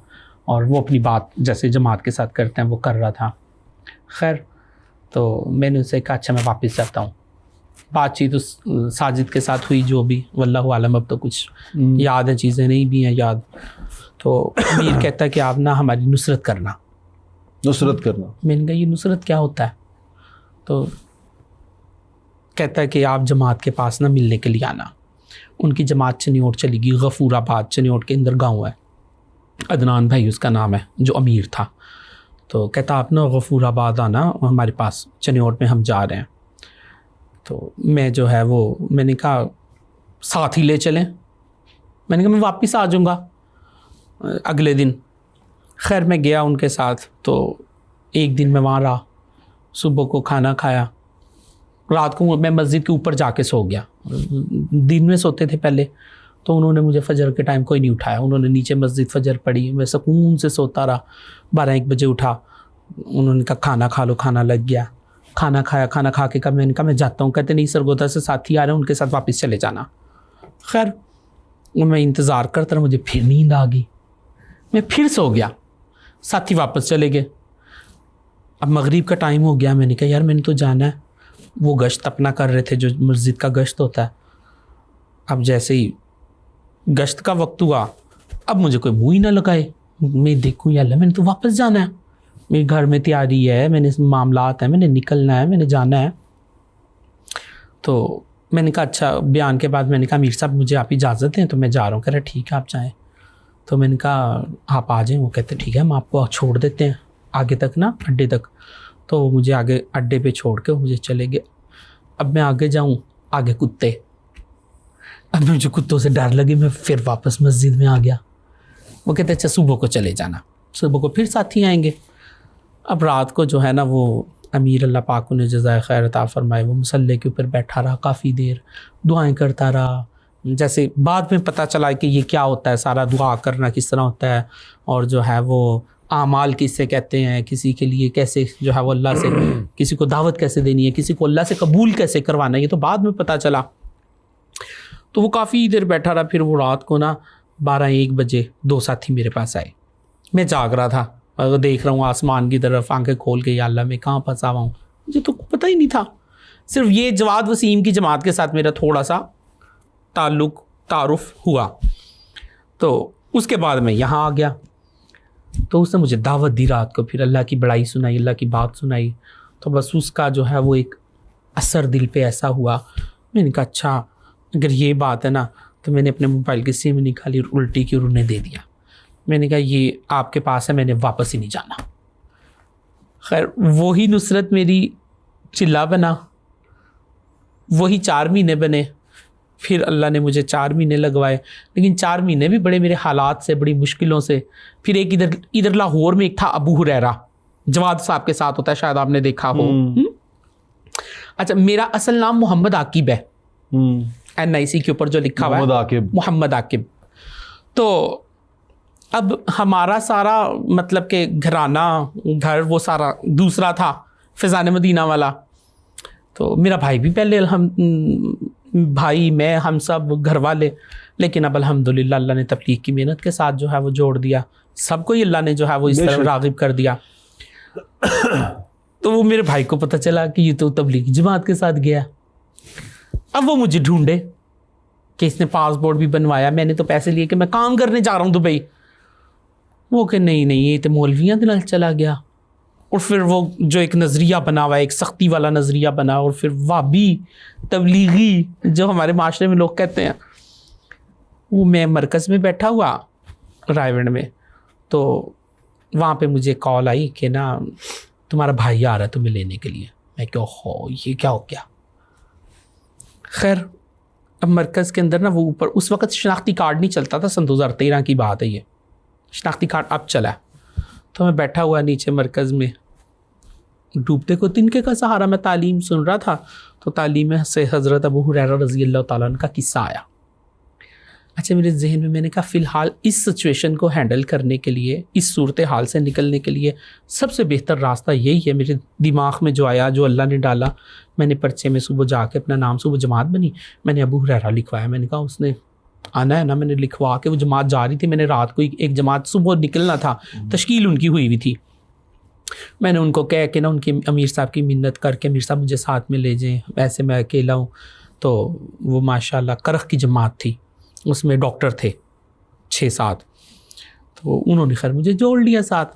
اور وہ اپنی بات جیسے جماعت کے ساتھ کرتے ہیں وہ کر رہا تھا. خیر تو میں نے اسے کہا اچھا میں واپس جاتا ہوں. بات چیت ساجد کے ساتھ ہوئی جو بھی, واللہ عالم, اب تو کچھ یاد ہے, چیزیں نہیں بھی ہیں یاد. تو امیر کہتا ہے کہ آپ نا ہماری نصرت کرنا, نصرت کرنا. میں نے کہا یہ نصرت کیا ہوتا ہے؟ تو کہتا ہے کہ آپ جماعت کے پاس نہ ملنے کے لیے آنا. ان کی جماعت چنیوٹ چلی گئی، غفور آباد چنیوٹ کے اندر گاؤں ہے، عدنان بھائی اس کا نام ہے جو امیر تھا. تو کہتا آپ نا غفور آباد آنا ہمارے پاس چنیوٹ میں، ہم جا رہے ہیں. تو میں جو ہے وہ میں نے کہا ساتھ ہی لے چلیں. میں نے کہا میں واپس آ جاؤں گا اگلے دن. خیر میں گیا ان کے ساتھ. تو ایک دن میں وہاں رہا، صبح کو کھانا کھایا، رات کو میں مسجد کے اوپر جا کے سو گیا. دن میں سوتے تھے پہلے، تو انہوں نے مجھے فجر کے ٹائم کوئی نہیں اٹھایا. انہوں نے نیچے مسجد فجر پڑھی، میں سکون سے سوتا رہا. 12-1 بجے اٹھا، انہوں نے کہا کھانا کھا لو. کھانا لگ گیا، کھانا کھایا. کھانا کھا کے میں نے کہا میں جاتا ہوں. کہتے نہیں سرگودا سے ساتھی آ رہے ہیں، ان کے ساتھ واپس چلے جانا. خیر میں انتظار کرتا رہا، مجھے پھر نیند آ گئی، میں پھر سو گیا. ساتھی واپس چلے گئے. اب مغرب کا ٹائم ہو گیا. میں نے کہا یار میں نے تو جانا ہے. وہ گشت اپنا کر رہے تھے جو مسجد کا گشت ہوتا ہے. اب جیسے ہی گشت کا وقت ہوا، اب مجھے کوئی منہ ہی نہ لگائے. میں دیکھوں یا اللہ میں نے تو واپس جانا ہے، میرے گھر میں تیاری ہے، میں نے معاملات ہیں، میں نے نکلنا ہے، میں نے جانا ہے. تو میں نے کہا اچھا. بیان کے بعد میں نے کہا امیر صاحب مجھے آپ اجازت دیں، تو میں جا رہا ہوں. کہہ رہے ٹھیک ہے آپ جائیں. تو میں نے کہا آپ آ جائیں. وہ کہتے ٹھیک ہے ہم آپ کو چھوڑ دیتے ہیں آگے تک نا، اڈے تک. تو وہ مجھے آگے اڈے پہ چھوڑ کے مجھے چلے گئے. اب میں آگے جاؤں، آگے کتے. اب مجھے کتوں سے ڈر لگے، میں پھر واپس مسجد میں آ گیا. وہ کہتے اچھا صبح کو چلے جانا، صبح کو پھر ساتھی آئیں گے. اب رات کو جو ہے نا وہ امیر اللہ پاک انہیں جزائے خیر عطا فرمائے، وہ مصلی کے اوپر بیٹھا رہا کافی دیر، دعائیں کرتا رہا. جیسے بعد میں پتہ چلا کہ یہ کیا ہوتا ہے، سارا دعا کرنا کس طرح ہوتا ہے، اور جو ہے وہ اعمال کس سے کہتے ہیں، کسی کے لیے کیسے جو ہے وہ اللہ سے کسی کو دعوت کیسے دینی ہے، کسی کو اللہ سے قبول کیسے کروانا ہے، یہ تو بعد میں پتہ چلا. تو وہ کافی دیر بیٹھا رہا. پھر وہ رات کو نا 12-1 بجے 2 ساتھی میرے پاس آئے. میں جاگ رہا تھا، دیکھ رہا ہوں آسمان کی طرف، آنکھیں کھول کے یا اللہ میں کہاں پھنسا ہوا ہوں، مجھے تو پتہ ہی نہیں تھا. صرف یہ جواد وسیم کی جماعت کے ساتھ میرا تھوڑا سا تعارف ہوا. تو اس کے بعد میں یہاں آ گیا. تو اس نے مجھے دعوت دی رات کو، پھر اللہ کی بڑائی سنائی، اللہ کی بات سنائی. تو بس اس کا جو ہے وہ ایک اثر دل پہ ایسا ہوا. میں نے کہا اچھا اگر یہ بات ہے نا، تو میں نے اپنے موبائل کی سم نکالی اور الٹی کی اور انہیں دے دیا. میں نے کہا یہ آپ کے پاس ہے، میں نے واپس ہی نہیں جانا. خیر وہی نصرت میری چلا بنا، وہی 4 مہینے بنے. پھر اللہ نے مجھے 4 مہینے لگوائے، لیکن 4 مہینے بھی بڑے میرے حالات سے، بڑی مشکلوں سے. پھر ایک ادھر لاہور میں ایک تھا ابو ہریرہ، جواد صاحب کے ساتھ ہوتا ہے، شاید آپ نے دیکھا ہو. اچھا میرا اصل نام محمد عاقب ہے، NIC کے اوپر جو لکھا ہوا ہے محمد عاقب. تو اب ہمارا سارا مطلب کہ گھرانہ گھر وہ سارا دوسرا تھا، فیضان مدینہ والا. تو میرا بھائی بھی پہلے بھائی میں ہم سب گھر والے، لیکن اب الحمدللہ اللہ نے تبلیغ کی محنت کے ساتھ جو ہے وہ جوڑ دیا سب کو ہی، اللہ نے جو ہے وہ اس طرح راغب کر دیا. تو وہ میرے بھائی کو پتہ چلا کہ یہ تو تبلیغی جماعت کے ساتھ گیا. اب وہ مجھے ڈھونڈے کہ اس نے پاسپورٹ بھی بنوایا، میں نے تو پیسے لیے کہ میں کام کرنے جا رہا ہوں دبئی. وہ کہ نہیں یہ تو مولویاں دل چلا گیا. اور پھر وہ جو ایک نظریہ بنا ہوا ہے، ایک سختی والا نظریہ بنا، اور پھر وابی تبلیغی جو ہمارے معاشرے میں لوگ کہتے ہیں. وہ میں مرکز میں بیٹھا ہوا رائے ونڈ میں، تو وہاں پہ مجھے کال آئی کہ نا تمہارا بھائی آ رہا ہے تمہیں لینے کے لیے. میں کہ ہو یہ کیا ہو گیا. خیر اب مرکز کے اندر نا وہ اوپر اس وقت شناختی کارڈ نہیں چلتا تھا، سن 2013 کی بات ہے یہ، شناختی کارڈ اب چلا. تو میں بیٹھا ہوا نیچے مرکز میں، ڈوبتے کو تنکے کا سہارا میں تعلیم سن رہا تھا. تو تعلیم سے حضرت ابو ہریرہ رضی اللہ تعالیٰ عنہ کا قصہ آیا. اچھا میرے ذہن میں نے کہا فی الحال اس سچویشن کو ہینڈل کرنے کے لیے، اس صورتحال سے نکلنے کے لیے سب سے بہتر راستہ یہی ہے. میرے دماغ میں جو آیا، جو اللہ نے ڈالا، میں نے پرچے میں صبح جا کے اپنا نام، صبح جماعت بنی، میں نے ابو ہریرہ لکھوایا. میں نے کہا اس نے آنا ہے نا، میں نے لکھوا کے، وہ جماعت جا رہی تھی، میں نے رات کو ایک جماعت صبح نکلنا تھا، تشکیل ان کی ہوئی تھی. میں نے ان کو کہہ کے نا ان کی امیر صاحب کی منت کر کے، امیر صاحب مجھے ساتھ میں لے جائیں، ایسے میں اکیلا ہوں. تو وہ ماشاءاللہ کرخ کی جماعت تھی، اس میں ڈاکٹر تھے 6-7، تو انہوں نے خیر مجھے جوڑ لیا ساتھ.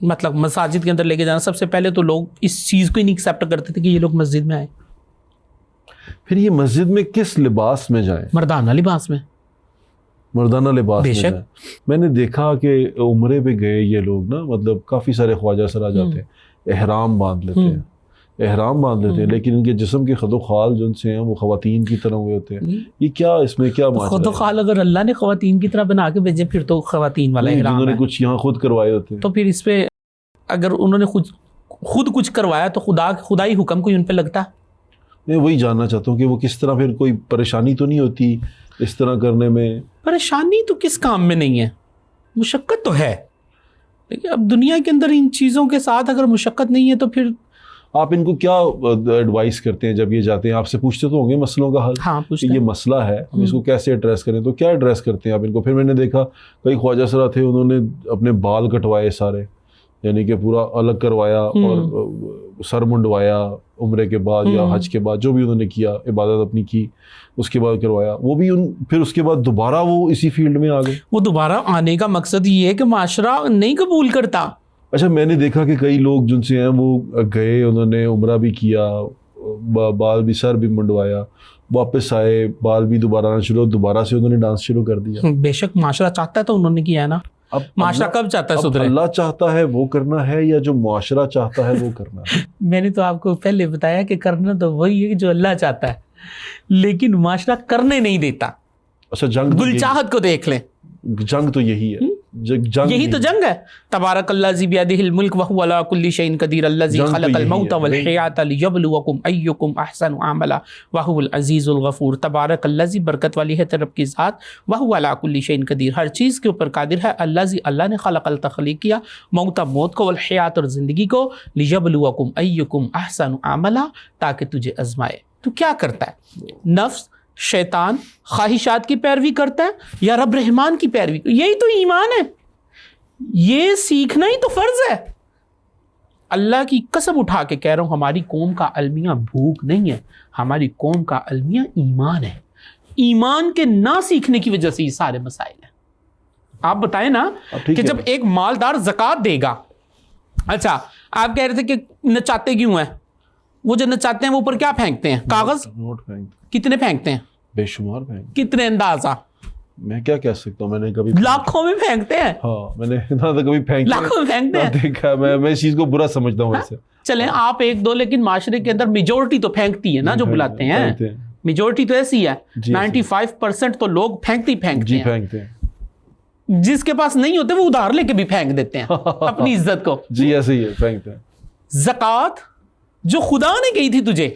مطلب مساجد کے اندر لے کے جانا، سب سے پہلے تو لوگ اس چیز کو ہی نہیں ایکسیپٹ کرتے تھے کہ یہ لوگ مسجد میں آئے. پھر یہ مسجد میں کس لباس میں جائیں؟ مردانہ لباس میں. مردانہ لباس بے میں شک. جائیں. میں نے دیکھا کہ عمرے پہ گئے یہ لوگ نا، مطلب کافی سارے خواجہ سرا جاتے ہیں، احرام باندھ لیتے ہیں، لیکن ان کے جسم کے خد و خال جو ان سے ہیں وہ خواتین کی طرح ہوئے ہوتے ہیں. یہ کیا اس میں کیا ماجرا ہے؟ خود و خال اگر اللہ نے خواتین کی طرح بنا کے بھیجے پھر تو خواتین والا احرام جنہوں نے ہے. کچھ یہاں خود کروائے ہوتے ہیں. تو پھر اس پہ اگر انہوں نے خود کچھ کروایا تو خدائی حکم کوئی ان پہ لگتا ہے؟ میں وہی جاننا چاہتا ہوں کہ وہ کس طرح، پھر کوئی پریشانی تو نہیں ہوتی اس طرح کرنے میں؟ پریشانی تو کس کام میں نہیں ہے، مشقت تو ہے، لیکن اب دنیا کے اندر ان چیزوں کے ساتھ اگر مشقت نہیں ہے تو پھر آپ ان کو کیا ایڈوائس کرتے ہیں جب یہ جاتے ہیں؟ آپ سے پوچھتے تو ہوں گے مسئلوں کا حل. ہاں کہ یہ مسئلہ ہے، ہم اس کو کیسے ایڈریس کریں، تو کیا ایڈریس کرتے ہیں آپ ان کو؟ پھر میں نے دیکھا کئی خواجہ سرا تھے، انہوں نے اپنے بال کٹوائے سارے، یعنی کہ پورا الگ کروایا اور سر منڈوایا عمرے کے بعد یا حج کے بعد، جو بھی انہوں نے کیا عبادت اپنی کی، اس کے بعد کروایا. وہ بھی پھر اس کے بعد دوبارہ وہ اسی فیلڈ میں آ گئے. وہ دوبارہ آنے کا مقصد یہ ہے کہ معاشرہ نہیں قبول کرتا. اچھا، میں نے دیکھا کہ کئی لوگ جن سے ہیں وہ گئے، انہوں نے عمرہ بھی کیا، بال بھی، سر بھی منڈوایا، واپس آئے، بال بھی دوبارہ آنا شروع، دوبارہ سے انہوں نے ڈانس شروع کر دیا. بے شک معاشرہ چاہتا ہے تو انہوں نے کیا ہے نا. اب معاشرہ کب چاہتا ہے سدھرے؟ اللہ چاہتا ہے وہ کرنا ہے یا جو معاشرہ چاہتا ہے وہ کرنا ہے؟ میں نے تو آپ کو پہلے بتایا کہ کرنا تو وہی ہے جو اللہ چاہتا ہے، لیکن معاشرہ کرنے نہیں دیتا. اچھا، جنگ گل چاہت کو دیکھ لیں، جنگ تو یہی ہے، یہی تو جنگ ہے. تبارک الذی بیدہ الملک وہو علی کل شیء قدیر الذی خلق الموت والحیاۃ لیبلوکم ایکم احسن عملا وہو العزیز الغفور. تبارک الذی، برکت والی ہے رب کی ذات، وہو علی کل شیء قدیر، ہر چیز کے اوپر قادر ہے. الذی، اللہ نے خلق تخلیق کیا، موت کو، والحیات اور زندگی کو، لیبلوکم ایکم احسن عملا، تاکہ تجھے آزمائے. تو کیا کرتا ہے؟ نفس، شیطان، خواہشات کی پیروی کرتا ہے یا رب رحمان کی پیروی؟ یہی تو ایمان ہے، یہ سیکھنا ہی تو فرض ہے. اللہ کی قسم اٹھا کے کہہ رہا ہوں، ہماری قوم کا المیہ بھوک نہیں ہے، ہماری قوم کا المیہ ایمان ہے. ایمان کے نہ سیکھنے کی وجہ سے یہ سارے مسائل ہیں. آپ بتائیں نا کہ جب ایک مالدار زکوٰۃ دے گا، اچھا آپ کہہ رہے تھے کہ نچاتے کیوں ہیں؟ وہ جو نچاتے ہیں وہ اوپر کیا پھینکتے ہیں؟ کاغذ. کتنے پھینکتے ہیں؟ بے شمار پھینکتے. کتنے اندازہ؟ میں کیا کہہ سکتا ہوں، میں نے کبھی لاکھوں میں پھینکتے ہیں. ہاں، میں نے کبھی لاکھوں میں پھینکتے ہیں. دیکھا، میں اس چیز کو برا سمجھتا ہوں ویسے. چلیں آپ ایک دو، لیکن معاشرے کے اندر میجورٹی تو پھینکتی ہے نا جو بلاتے ہیں. میجورٹی تو ایسی ہے، 95% تو لوگ پھینکتے ہیں. جس کے پاس نہیں ہوتے وہ ادھار لے کے بھی پھینک دیتے ہیں اپنی عزت کو. جی ایسے ہی ہے، پھینکتے ہیں. زکوٰۃ جو خدا نے کہی تھی تجھے،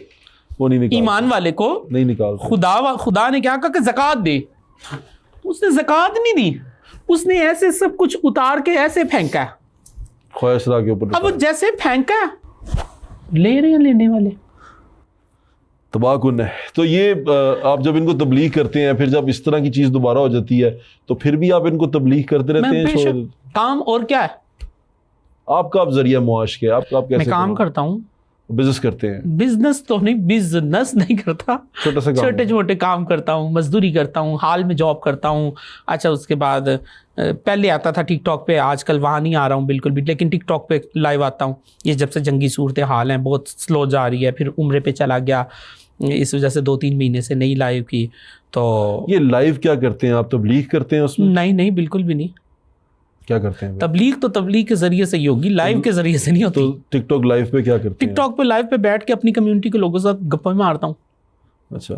وہ نہیں نکالتے، ایمان والے کو نہیں نکالتے. خدا نے کیا کہا کہ زکوٰۃ دے، اس نے زکوٰۃ نہیں دی، اس نے ایسے سب کچھ اتار کے ایسے پھینکا ہے خواہشرا کے اوپر. اب جیسے پھینکا لے رہے ہیں لینے والے، تباہ کن ہے. تو یہ آپ جب ان کو تبلیغ کرتے ہیں، پھر جب اس طرح کی چیز دوبارہ ہو جاتی ہے تو پھر بھی آپ ان کو تبلیغ کرتے رہتے ہیں؟ کام اور کیا ہے آپ کا؟ آپ ذریعہ معاش کے آپ کیسے؟ میں کام کرتا ہوں، بزنس کرتے ہیں. بزنس تو نہیں، بزنس نہیں کرتا، چھوٹے چھوٹے کام کرتا ہوں، مزدوری کرتا ہوں، حال میں جاب کرتا ہوں. اچھا اس کے بعد پہلے آتا تھا ٹک ٹاک پہ، آج کل وہاں نہیں آ رہا ہوں بالکل بھی، لیکن ٹک ٹاک پہ لائیو آتا ہوں. یہ جب سے جنگی صورتحال ہیں بہت سلو جا رہی ہے، پھر عمرے پہ چلا گیا، اس وجہ سے 2-3 مہینے سے نہیں لائیو کی. تو یہ لائیو کیا کرتے ہیں آپ؟ تبلیغ کرتے ہیں اس میں؟ نہیں بالکل بھی نہیں. کیا کرتے ہیں؟ تبلیغ تو تبلیغ کے ذریعے سے ہی ہوگی، لائیو کے ذریعے سے نہیں ہوتی. تو ٹک ٹاک لائیو پہ کیا کرتے ہیں؟ ٹک ٹاک پہ لائیو پہ بیٹھ کے اپنی کمیونٹی کے لوگوں کے ساتھ گپیں مارتا ہوں. اچھا،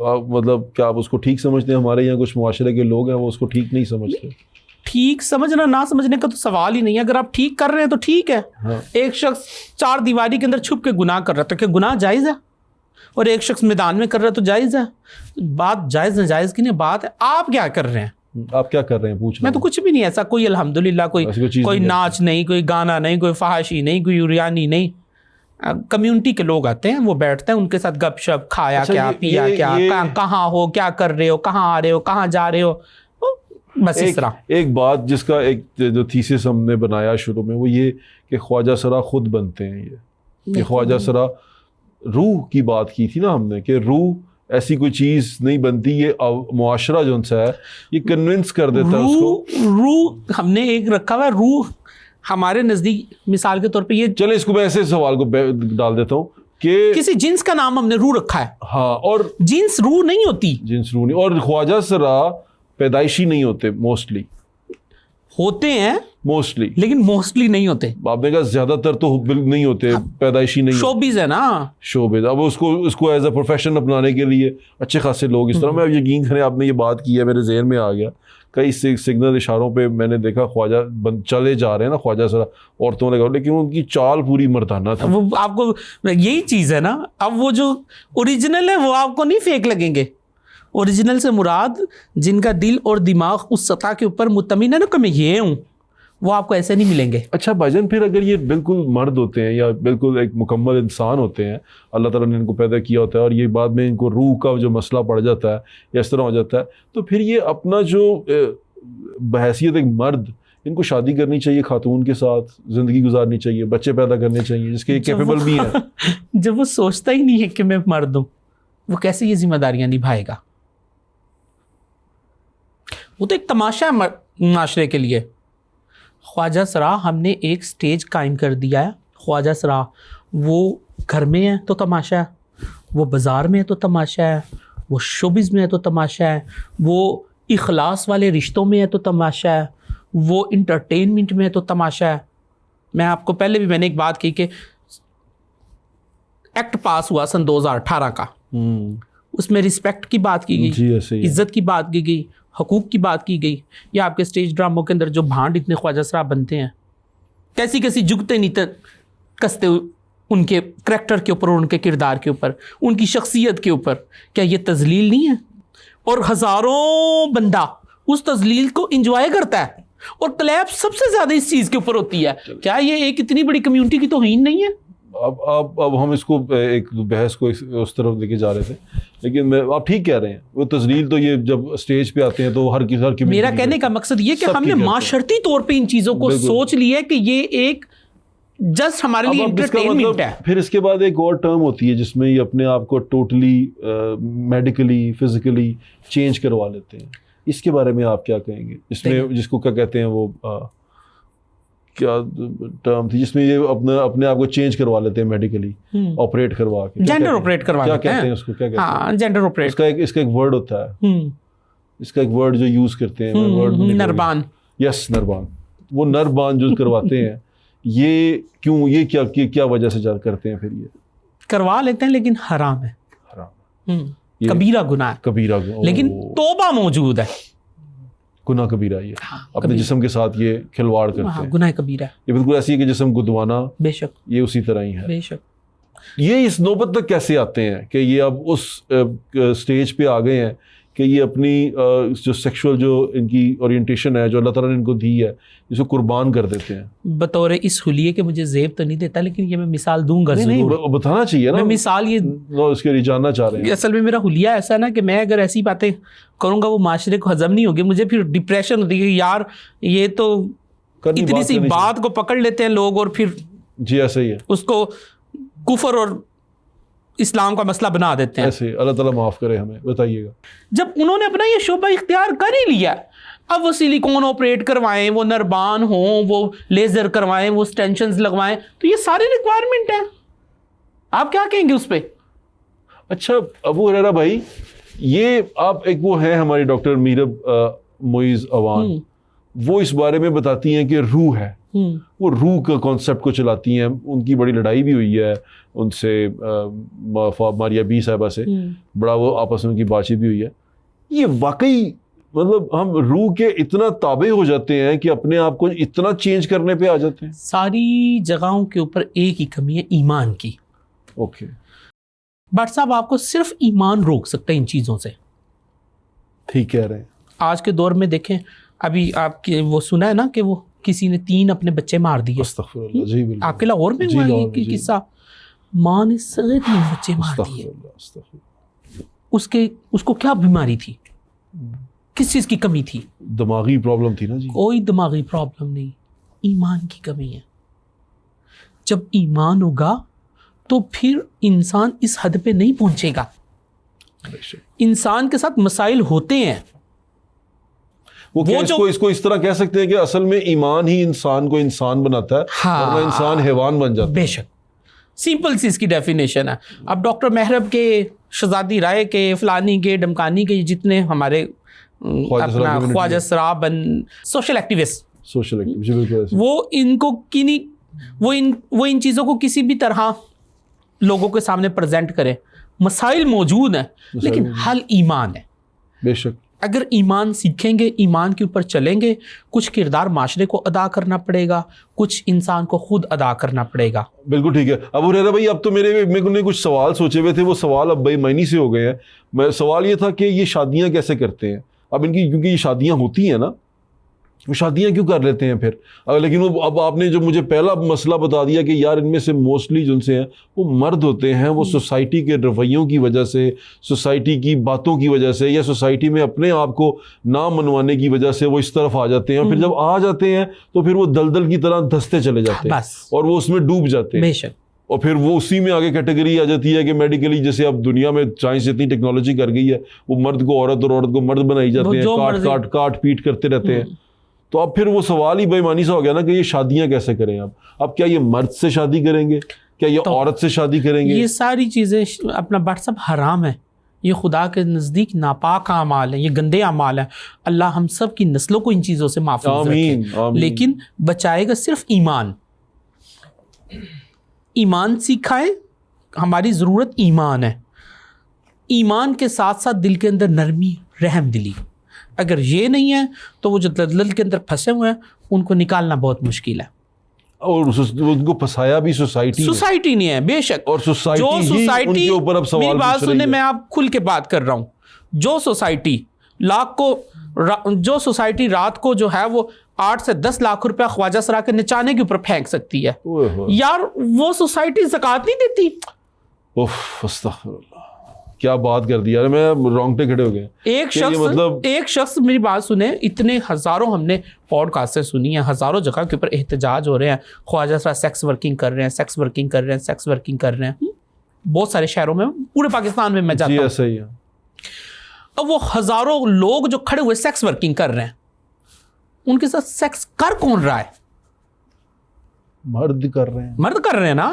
آپ مطلب کیا آپ اس کو ٹھیک سمجھتے ہیں؟ ہمارے یہاں کچھ معاشرے کے لوگ ہیں وہ اس کو ٹھیک نہیں سمجھتے. ٹھیک سمجھنا نہ سمجھنے کا تو سوال ہی نہیں ہے. اگر آپ ٹھیک کر رہے ہیں تو ٹھیک ہے. ایک شخص 4 دیواری کے اندر چھپ کے گناہ کر رہا ہے تو کیا گناہ جائز ہے؟ اور ایک شخص میدان میں کر رہا ہے تو جائز ہے. بات جائز ناجائز کی نہیں، بات ہے آپ کیا کر رہے ہیں. آپ کیا کر رہے ہیں پوچھ رہا ہوں. میں تو کچھ بھی نہیں ایسا، کوئی الحمدللہ کوئی ناچ نہیں، کوئی گانا نہیں، کوئی فحاشی نہیں، کوئی یوریانی نہیں. کمیونٹی کے لوگ آتے ہیں، وہ بیٹھتے ہیں، ان کے ساتھ گپ شپ، کھایا کیا، پیا کیا، کہاں ہو، کیا کر رہے ہو، کہاں آ رہے ہو، کہاں جا رہے ہو، بس اس طرح. ایک بات جس کا ایک جو تھیسس ہم نے بنایا شروع میں، وہ یہ کہ خواجہ سرا خود بنتے ہیں. یہ خواجہ سرا روح کی بات کی تھی نا ہم نے، کہ روح ایسی کوئی چیز نہیں بنتی، یہ معاشرہ جو ان سے ہے یہ کنونس کر دیتا ہے اس کو. روح ہم نے ایک رکھا ہوا ہے، روح ہمارے نزدیک مثال کے طور پہ یہ چلے اس کو میں ایسے سوال کو ڈال دیتا ہوں کہ کسی جنس کا نام ہم نے روح رکھا ہے. ہاں, اور جنس روح نہیں ہوتی, جنس روح نہیں, اور خواجہ سرا پیدائشی نہیں ہوتے, موسٹلی ہوتے ہیں موسٹلی, لیکن موسٹلی نہیں ہوتے. آپ نے کہا زیادہ تر تو نہیں ہوتے, پیدائشی نہیں, شوبیز ہے نا, شوبز. اب اس کو ایز اے پروفیشن اپنانے کے لیے اچھے خاصے لوگ اس طرح, میں اب یقین کریں آپ نے یہ بات کی ہے میرے ذہن میں آ گیا, کئی سگنل اشاروں پہ میں نے دیکھا خواجہ چلے جا رہے ہیں نا خواجہ سرا عورتوں نے کہا, لیکن ان کی چال پوری مردانہ تھی. وہ آپ کو یہی چیز ہے نا, اب وہ جو اوریجنل ہے وہ آپ کو نہیں فیک لگیں گے. اوریجنل سے مراد جن کا دل اور دماغ اس سطح کے اوپر مطمئن ہے نا کہ میں یہ ہوں, وہ آپ کو ایسے نہیں ملیں گے. اچھا بھائی جان, پھر اگر یہ بالکل مرد ہوتے ہیں یا بالکل ایک مکمل انسان ہوتے ہیں, اللہ تعالیٰ نے ان کو پیدا کیا ہوتا ہے, اور یہ بعد میں ان کو روح کا جو مسئلہ پڑ جاتا ہے یا اس طرح ہو جاتا ہے, تو پھر یہ اپنا جو بحیثیت ایک مرد, ان کو شادی کرنی چاہیے خاتون کے ساتھ, زندگی گزارنی چاہیے, بچے پیدا کرنے چاہیے جس کے کیپیبل بھی ہیں. جب وہ سوچتا ہی نہیں ہے کہ میں مرد ہوں, وہ کیسے یہ ذمہ داریاں نبھائے گا؟ وہ تو ایک تماشا ہے معاشرے کے لیے. خواجہ سرا ہم نے ایک سٹیج قائم کر دیا ہے. خواجہ سرا وہ گھر میں ہے تو تماشا ہے, وہ بازار میں ہے تو تماشا ہے, وہ شوبز میں ہے تو تماشا ہے, وہ اخلاص والے رشتوں میں ہے تو تماشا ہے, وہ انٹرٹینمنٹ میں ہے تو تماشا ہے. میں آپ کو پہلے بھی میں نے ایک بات کی کہ ایکٹ پاس ہوا سن 2018 کا, اس میں رسپیکٹ کی بات کی گئی, عزت کی بات کی گئی, حقوق کی بات کی گئی. یا آپ کے اسٹیج ڈراموں کے اندر جو بھانڈ اتنے خواجہ سرا بنتے ہیں, کیسی کیسی جگتے نیتے کستے ان کے کریکٹر کے اوپر, ان کے کردار کے اوپر, ان کی شخصیت کے اوپر, کیا یہ تذلیل نہیں ہے؟ اور ہزاروں بندہ اس تذلیل کو انجوائے کرتا ہے, اور کلیپ سب سے زیادہ اس چیز کے اوپر ہوتی ہے. کیا یہ ایک اتنی بڑی کمیونٹی کی توہین نہیں ہے؟ اب ہم اس کو ایک بحث کو اس طرف لے کے جا رہے تھے, لیکن آپ ٹھیک کہہ رہے ہیں, وہ تذلیل تو یہ جب اسٹیج پہ آتے ہیں تو ہر میرا کہنے کا مقصد یہ کہ ہم نے معاشرتی طور پہ ان چیزوں کو سوچ لیا کہ یہ ایک جسٹ ہمارے لیے انٹرٹینمنٹ ہے. پھر اس کے بعد ایک اور ٹرم ہوتی ہے جس میں یہ اپنے آپ کو ٹوٹلی میڈیکلی فزیکلی چینج کروا لیتے ہیں. اس کے بارے میں آپ کیا کہیں گے؟ اس میں جس کو کیا کہتے ہیں, وہ کیا ٹرم تھی جس میں یہ اپنے آپ کو چینج کروا لیتے ہیں میڈیکلی, آپریٹ کروا کے, جینڈر آپریٹ کروا کیا کہتے ہیں اس کو, کیا کہتے ہیں؟ ہاں, جینڈر آپریٹ. اس کا ایک ورڈ ہوتا ہے, اس کا ایک ورڈ جو یوز کرتے ہیں, نربان. یس, نربان. وہ نربان جو کرواتے ہیں, یہ کیوں, یہ کیا وجہ سے کرتے ہیں؟ پھر یہ کروا لیتے ہیں لیکن حرام ہے, حرام, کبیرہ گناہ ہے, کبیرہ, لیکن توبہ موجود ہے. گناہ کبیرہ یہ اپنے جسم کے ساتھ یہ کھلواڑ کرتے ہیں, گناہ کبیرہ. یہ بالکل ایسی ہے کہ جسم گدوانا, بے شک, یہ اسی طرح ہی ہے. بے شک. یہ اس نوبت تک کیسے آتے ہیں کہ یہ اب اس سٹیج پہ آ گئے ہیں کہ یہ اپنی جو سیکشول جو ان کی اورینٹیشن ہے جو اللہ تعالیٰ نے ان کو دی ہے, اس کو قربان کر دیتے ہیں؟ بطور اس حلیے کے مجھے زیب تو نہیں دیتا, لیکن یہ میں مثال دوں گا. نہیں, بتانا چاہیے نا, میں مثال یہ اس کے لیے جاننا چاہ رہے ہیں. اصل میں میرا حلیہ ایسا ہے نا کہ میں اگر ایسی باتیں کروں گا وہ معاشرے کو ہضم نہیں ہوگی, مجھے پھر ڈپریشن ہوتی ہے. یار یہ تو اتنی سی بات کو پکڑ لیتے ہیں لوگ اور پھر جی ایسا ہی ہے, اس کو کفر اور اسلام کا مسئلہ بنا دیتے ہیں. ایسے اللہ تعالیٰ معاف کرے ہمیں. بتائیے گا, جب انہوں نے اپنا یہ شعبہ اختیار کر ہی لیا, اب وہ سلیکون آپریٹ کروائیں, وہ نربان ہوں, وہ لیزر کروائیں, وہ اسٹینشنز لگوائیں, تو یہ ساری ریکوائرمنٹ ہیں. آپ کیا کہیں گے اس پہ؟ اچھا ابو ہریرہ بھائی, یہ آپ ایک وہ ہیں ہماری ڈاکٹر میرب معیز عوان, وہ اس بارے میں بتاتی ہیں کہ روح ہے, وہ روح کا کانسیپٹ کو چلاتی ہیں. ان کی بڑی لڑائی بھی ہوئی ہے ان سے, ماریا بی صاحبہ سے بڑا وہ آپس میں ان کی بات چیت بھی ہوئی ہے. یہ واقعی مطلب ہم روح کے اتنا تابع ہو جاتے ہیں کہ اپنے آپ کو اتنا چینج کرنے پہ آ جاتے ہیں. ساری جگہوں کے اوپر ایک ہی کمی ہے, ایمان کی. اوکے بٹ صاحب آپ کو صرف ایمان روک سکتا ہے ان چیزوں سے. ٹھیک کہہ رہے ہیں. آج کے دور میں دیکھیں, ابھی آپ کی وہ سنا ہے نا کہ وہ کسی نے 3 اپنے بچے مار دیے. استغفر اللہ. جی بالکل, آپ کے لاہور میں ہوا یہ قصہ, ماں نے سارے 3 بچے مار دیے. اس کو کیا بیماری تھی, کس چیز کی کمی تھی؟ دماغی پرابلم تھی نا جی. کوئی دماغی پرابلم نہیں, ایمان کی کمی ہے. جب ایمان ہوگا تو پھر انسان اس حد پہ نہیں پہنچے گا. انسان کے ساتھ مسائل ہوتے ہیں, وہ اس کو اس طرح کہہ سکتے ہیں کہ اصل میں ایمان ہی انسان کو انسان بناتا ہے ورنہ انسان حیوان بن جاتا ہے. بے شک سمپل سی اس کی ڈیفینیشن ہے. اب ڈاکٹر محرب کے، شہزادی رائے کے، فلانی کے، ڈمکانی کے، جتنے ہمارے اپنا خواجہ سرا سوشل ایکٹیوسٹ، وہ ان کو وہ ان چیزوں کو کسی بھی طرح لوگوں کے سامنے پریزنٹ کرے. مسائل موجود ہیں لیکن حل ایمان ہے. بے شک اگر ایمان سیکھیں گے، ایمان کے اوپر چلیں گے، کچھ کردار معاشرے کو ادا کرنا پڑے گا، کچھ انسان کو خود ادا کرنا پڑے گا. بالکل ٹھیک ہے. ابو ہریرہ بھائی اب تو میرے کو کچھ سوال سوچے ہوئے تھے، وہ سوال اب بھائی معنی سے ہو گئے ہیں. سوال یہ تھا کہ یہ شادیاں کیسے کرتے ہیں اب ان کی، کیونکہ یہ شادیاں ہوتی ہیں نا، وہ شادیاں کیوں کر لیتے ہیں پھر؟ لیکن وہ اب آپ نے جو مجھے پہلا مسئلہ بتا دیا کہ یار ان میں سے موسٹلی جن سے ہیں وہ مرد ہوتے ہیں، وہ سوسائٹی کے رویوں کی وجہ سے، سوسائٹی کی باتوں کی وجہ سے، یا سوسائٹی میں اپنے آپ کو نہ منوانے کی وجہ سے وہ اس طرف آ جاتے ہیں. اور پھر جب آ جاتے ہیں تو پھر وہ دلدل کی طرح دھستے چلے جاتے ہیں اور وہ اس میں ڈوب جاتے ہیں. بے شک. اور پھر وہ اسی میں آگے کیٹیگری آ جاتی ہے کہ میڈیکلی، جیسے اب دنیا میں سائنس اتنی ٹیکنالوجی کر گئی ہے، وہ مرد کو عورت اور عورت کو مرد بنائی جاتے ہیں، کاٹ پیٹ کرتے رہتے ہیں. تو اب پھر وہ سوال ہی بے ایمانی سا ہو گیا نا کہ یہ شادیاں کیسے کریں؟ اب کیا یہ مرد سے شادی کریں گے، کیا یہ عورت سے شادی کریں گے؟ یہ ساری چیزیں اپنا بٹ سب حرام ہے، یہ خدا کے نزدیک ناپاک اعمال ہیں، یہ گندے اعمال ہیں. اللہ ہم سب کی نسلوں کو ان چیزوں سے محفوظ رکھے. لیکن بچائے گا صرف ایمان. ایمان سکھائے، ہماری ضرورت ایمان ہے. ایمان کے ساتھ ساتھ دل کے اندر نرمی، رحم دلی. اگر یہ نہیں ہے تو وہ جو دلدل کے اندر پھنسے ہوئے ہیں ان کو نکالنا بہت مشکل ہے. اور ان کو پھنسایا بھی سوسائٹی نہیں ہے. بے شک. اور سوسائٹی کے اوپر اب سوال، میری بات سنیں، میں آپ کھل کے بات کر رہا ہوں. جو سوسائٹی رات کو جو ہے وہ 8 سے 10 لاکھ روپیہ خواجہ سرا کے نچانے کے اوپر پھینک سکتی ہے، یار وہ سوسائٹی زکوٰۃ نہیں دیتی. استغفر اللہ، کیا بات کر دی یار، میں رونگٹے کھڑے ہو گئے. ایک شخص میری بات سنے، اتنے ہزاروں ہم نے پوڈ کاسٹیں سنی ہیں، ہزاروں جگہ کے اوپر احتجاج ہو رہے ہیں، خواجہ سرا سیکس ورکنگ کر رہے ہیں، سیکس ورکنگ کر رہے ہیں، سیکس ورکنگ کر رہے ہیں. بہت سارے شہروں میں، پورے پاکستان میں جاتا ہوں. ایسا ہی ہے. اب وہ ہزاروں لوگ جو کھڑے ہوئے سیکس ورکنگ کر رہے ہیں، ان کے ساتھ سیکس کر کون رہا ہے؟ مرد کر رہے ہیں نا.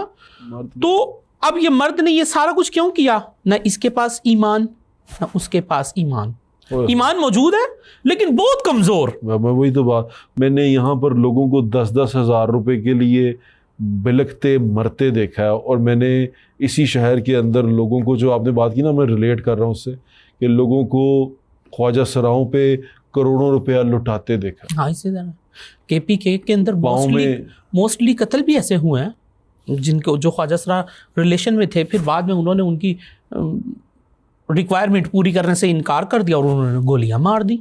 تو اب یہ مرد نے یہ سارا کچھ کیوں کیا؟ نہ اس کے پاس ایمان، نہ اس کے پاس ایمان. ایمان موجود ہے لیکن بہت کمزور. میں وہی تو بات، میں نے یہاں پر لوگوں کو 10-10 ہزار روپے کے لیے بلکتے مرتے دیکھا ہے. اور میں نے اسی شہر کے اندر لوگوں کو، جو آپ نے بات کی نا، میں ریلیٹ کر رہا ہوں اس سے، کہ لوگوں کو خواجہ سراؤں پہ کروڑوں روپیہ لٹاتے دیکھا. ہاں، اسی طرح KPK کے اندر موسٹلی قتل بھی ایسے ہوئے ہیں جن کو، جو خواجہ سرا ریلیشن میں تھے، پھر بعد میں انہوں نے ان کی ریکوائرمنٹ پوری کرنے سے انکار کر دیا اور انہوں نے گولیاں مار دی.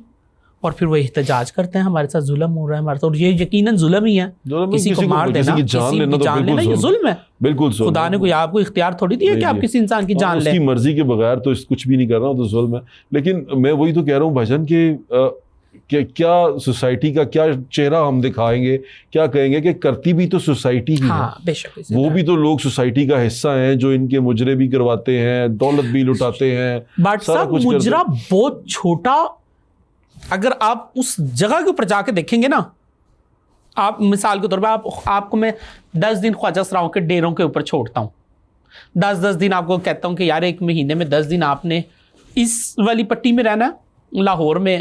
اور پھر وہ احتجاج کرتے ہیں ہمارے ساتھ ظلم ہو رہا ہے ہمارے ساتھ. اور یہ یقیناً ظلم ہی ہے، کسی کو مار دینا، کسی کی جان لینا، یہ ظلم ہے. بالکل خدا نے کوئی آپ کو اختیار تھوڑی دیا کہ آپ کسی انسان کی جان لیں. اس کی مرضی کے بغیر تو کچھ بھی نہیں کر رہا، تو ظلم ہے. لیکن میں وہی تو کہہ رہا ہوں بھائی جان کہ کیا سوسائٹی کا کیا چہرہ ہم دکھائیں گے، کیا کہیں گے کہ کرتی بھی تو سوسائٹی ہی ہے. بے شک. وہ بھی تو لوگ سوسائٹی کا حصہ ہیں، جو ان کے مجرے بھی کرواتے ہیں، دولت بھی لٹاتے ہیں. بٹ صاحب مجرا بہت چھوٹا، اگر آپ اس جگہ کے اوپر جا کے دیکھیں گے نا، آپ مثال کے طور پہ آپ کو میں 10 دن خواجہ سراؤں کے ڈیروں کے اوپر چھوڑتا ہوں، 10 دن آپ کو کہتا ہوں کہ یار ایک مہینے میں 10 دن آپ نے اس والی پٹی میں رہنا ہے، لاہور میں